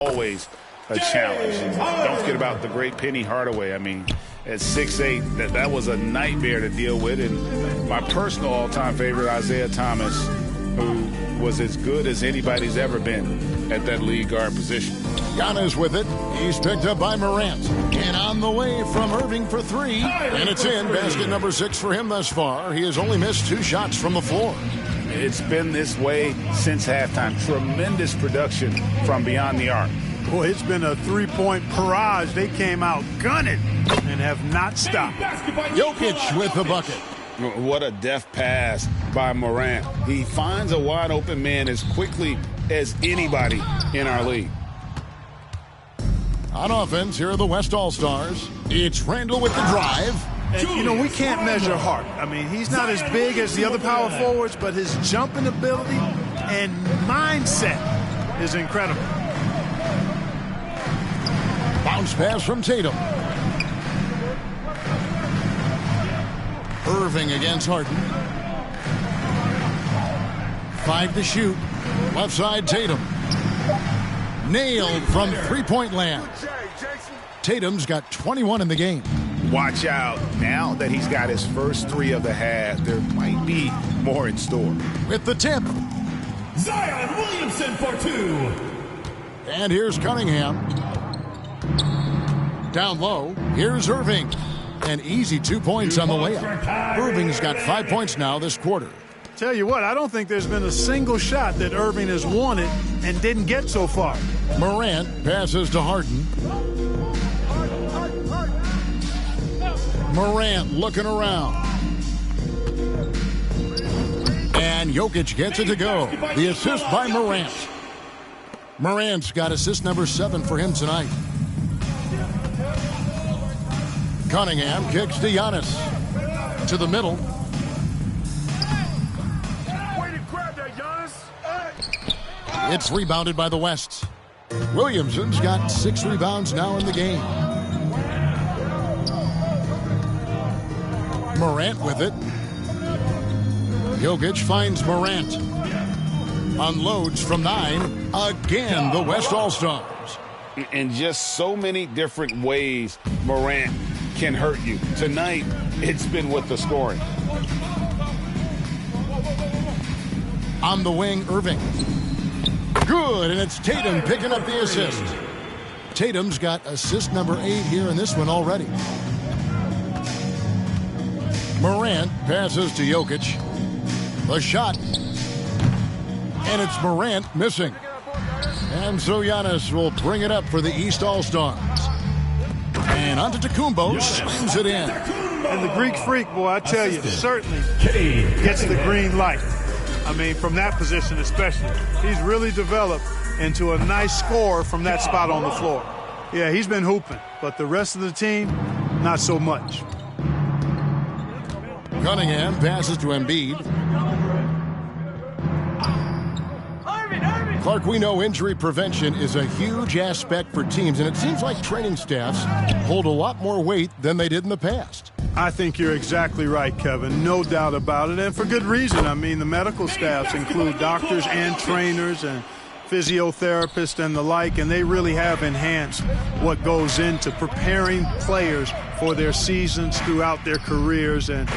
Always a challenge. And don't forget about the great Penny Hardaway. I mean, at 6'8", that was a nightmare to deal with. And my personal all-time favorite, Isaiah Thomas, who was as good as anybody's ever been at that lead guard position. Giannis with it. He's picked up by Morant. And on the way from Irving for 3. And it's in. Basket number 6 for him thus far. He has only missed 2 shots from the floor. It's been this way since halftime. Tremendous production from beyond the arc. Boy, it's been a three-point barrage. They came out gunning and have not stopped. Jokic with the bucket. What a deft pass by Morant. He finds a wide-open man as quickly as anybody in our league. On offense, here are the West All-Stars. It's Randall with the drive. And, you know, we can't measure heart. I mean, he's not as big as the other power forwards, but his jumping ability and mindset is incredible. Bounce pass from Tatum. Irving against Harden. 5 to shoot. Left side, Tatum. Nailed from three-point land. Tatum's got 21 in the game. Watch out. Now that he's got his first 3 of the half, there might be more in store. With the tip. Zion Williamson for 2. And here's Cunningham. Down low, here's Irving. An easy 2 points on the layup. Irving's got 5 points now this quarter. Tell you what, I don't think there's been a single shot that Irving has wanted and didn't get so far. Morant passes to Harden. Morant looking around. And Jokic gets it to go. The assist by Morant. Morant's got assist number 7 for him tonight. Cunningham kicks to Giannis. To the middle. Way to grab that, Giannis. It's rebounded by the West. Williamson's got 6 rebounds now in the game. Morant with it. Jokic finds Morant. Unloads from 9. Again, the West All-Stars. In just so many different ways, Morant can hurt you. Tonight, it's been with the scoring. On the wing, Irving. Good, and it's Tatum picking up the assist. Tatum's got assist number 8 here in this one already. Morant passes to Jokic. The shot. And it's Morant missing. And so Giannis will bring it up for the East All-Stars. And Antetokounmpo slams it in. And the Greek Freak, boy, I tell you, certainly gets the green light. I mean, from that position especially. He's really developed into a nice scorer from that spot on the floor. Yeah, he's been hooping, but the rest of the team, not so much. Cunningham passes to Embiid. Clark, we know injury prevention is a huge aspect for teams, and it seems like training staffs hold a lot more weight than they did in the past. I think you're exactly right, Kevin. No doubt about it, and for good reason. I mean, the medical staffs include doctors and trainers and physiotherapists and the like, and they really have enhanced what goes into preparing players for their seasons throughout their careers, and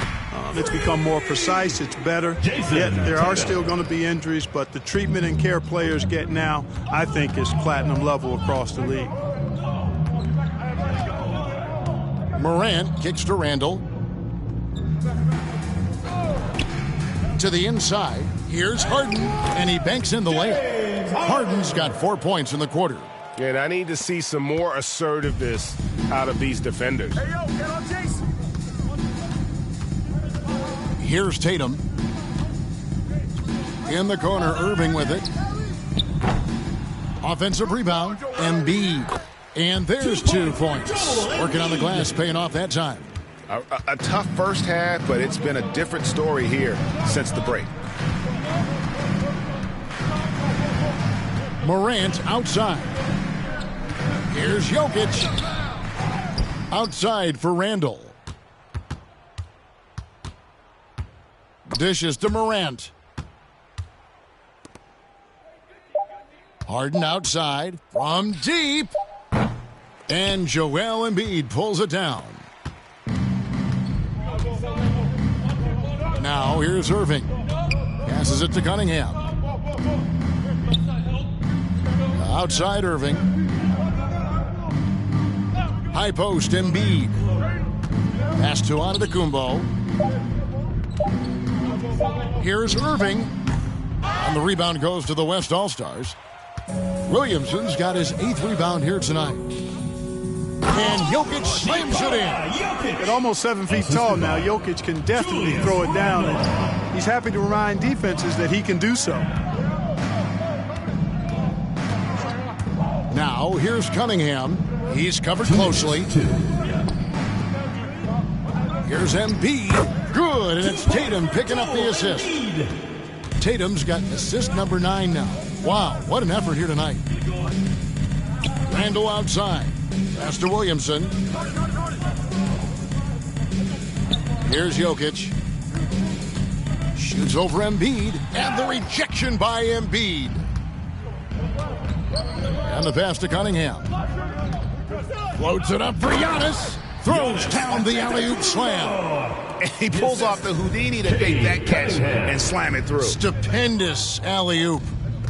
it's become more precise, it's better. Yet there are still going to be injuries, but the treatment and care players get now, I think, is platinum level across the league. Morant kicks to Randall. To the inside. Here's Harden, and he banks in the layup. Harden's got 4 points in the quarter. Yeah, and I need to see some more assertiveness out of these defenders. Hey, yo, get on Jason. Here's Tatum. In the corner, Irving with it. Offensive rebound, Embiid. And there's 2 points. Working on the glass, paying off that time. A tough first half, but it's been a different story here since the break. Morant outside. Here's Jokic. Outside for Randall. Dishes to Morant. Harden outside from deep. And Joel Embiid pulls it down. Now here's Irving. Passes it to Cunningham. Outside Irving. High post Embiid. Pass to Antetokounmpo. Here's Irving. And the rebound goes to the West All-Stars. Williamson's got his 8th rebound here tonight. And Jokic slams it in. At almost 7 feet tall now, Jokic can definitely throw it down. And he's happy to remind defenses that he can do so. Now, here's Cunningham. He's covered closely. Here's Embiid. Good, and it's Tatum picking up the assist. Tatum's got assist number 9 now. Wow, what an effort here tonight. Randall outside. Pass to Williamson. Here's Jokic. Shoots over Embiid. And the rejection by Embiid. And the pass to Cunningham. Floats it up for Giannis. Throws down the alley-oop slam. And he pulls off the Houdini to make that catch and slam it through. Stupendous alley-oop.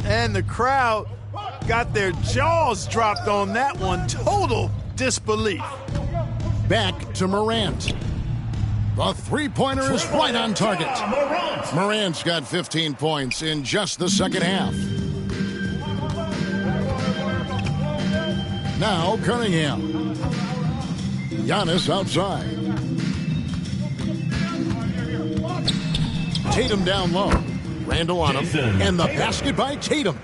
And the crowd got their jaws dropped on that one. Total disbelief. Back to Morant. The three-pointer is right on target. Morant's got 15 points in just the second half. Now Cunningham. Giannis outside. Tatum down low. Randall on him. And the basket by Tatum.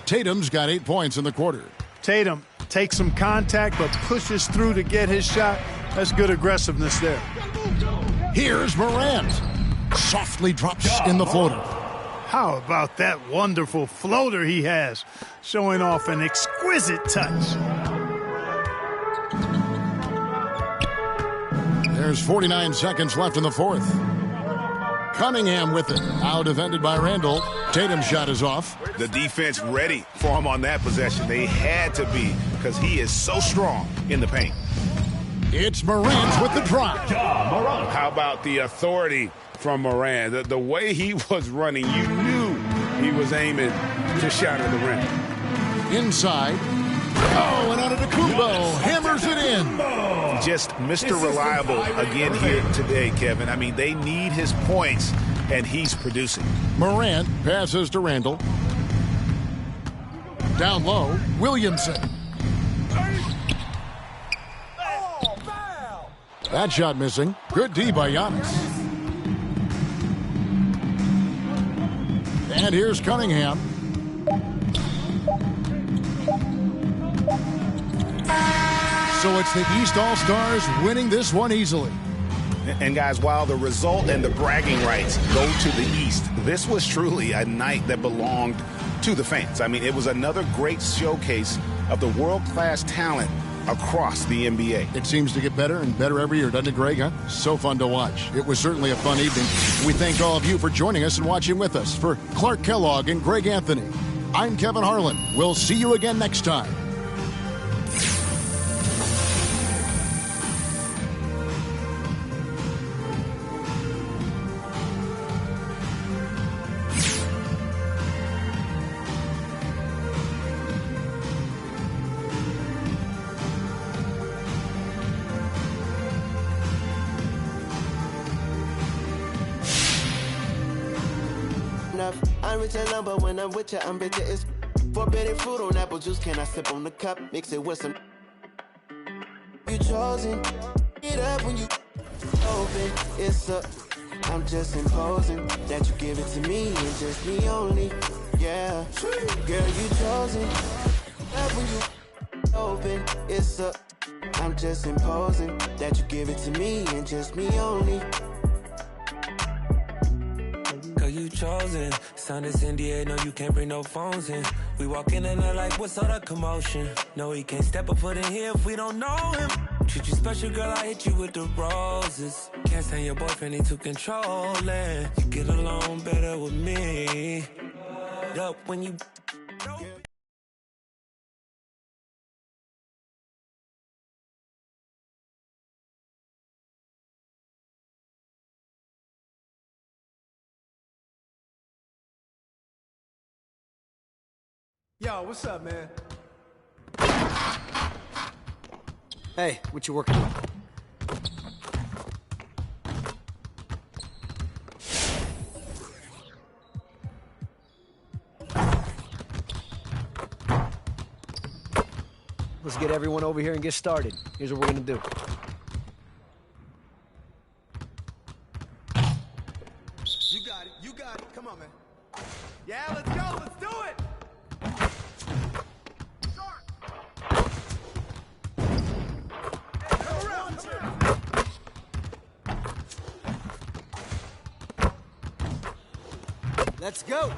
Tatum's got 8 points in the quarter. Tatum takes some contact but pushes through to get his shot. That's good aggressiveness there. Here's Morant. Softly drops in the floater. How about that wonderful floater he has, showing off an exquisite touch. There's 49 seconds left in the fourth. Cunningham with it. Now defended by Randall. Tatum's shot is off. The defense ready for him on that possession. They had to be because he is so strong in the paint. It's Morant with the drive. How about the authority from Morant? The way he was running, you knew he was aiming to shatter the rim. Inside. Oh, and Antetokounmpo hammers it in. Just Mr. Reliable again here today, Kevin. I mean, they need his points, and he's producing. Morant passes to Randall. Down low, Williamson. That shot missing. Good D by Giannis. And here's Cunningham. So it's the East All-Stars winning this one easily. And guys, while the result and the bragging rights go to the East, this was truly a night that belonged to the fans. I mean, it was another great showcase of the world-class talent across the NBA. It seems to get better and better every year, doesn't it, Greg? Huh? So fun to watch. It was certainly a fun evening. We thank all of you for joining us and watching with us. For Clark Kellogg and Greg Anthony, I'm Kevin Harlan. We'll see you again next time. I'm rich and number when I'm with you, I'm bitter. It's forbidden fruit on apple juice. Can I sip on the cup? Mix it with some. You chosen. Get up when you open. It's up. I'm just imposing that you give it to me and just me only. Yeah, girl, you chosen. Up when you open. It's up. I'm just imposing that you give it to me and just me only. You chosen. Sign this NDA, no, you can't bring no phones in. We walk in and they're like, what's all the commotion? No, he can't step a foot in here if we don't know him. Treat you special, girl, I hit you with the roses. Can't stand your boyfriend, he too controlling. You get along better with me. Up when you... Yo, what's up, man? Hey, what you working on? Let's get everyone over here and get started. Here's what we're gonna do. You got it. You got it. Come on, man. Yeah, let's go. Let's do it. Let's go.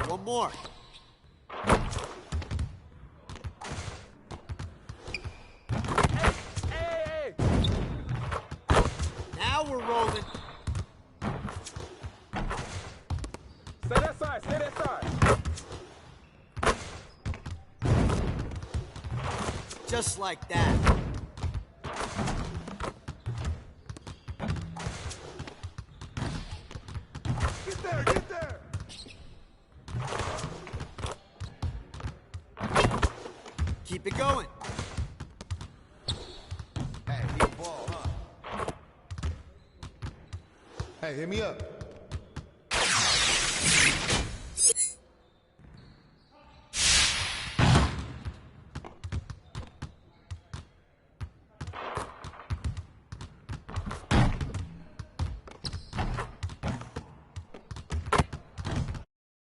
One more. Hey. Now we're rolling. Stay that side. Just like that. Get there. Keep it going. Hey, need a ball, huh? Hey, hit me up.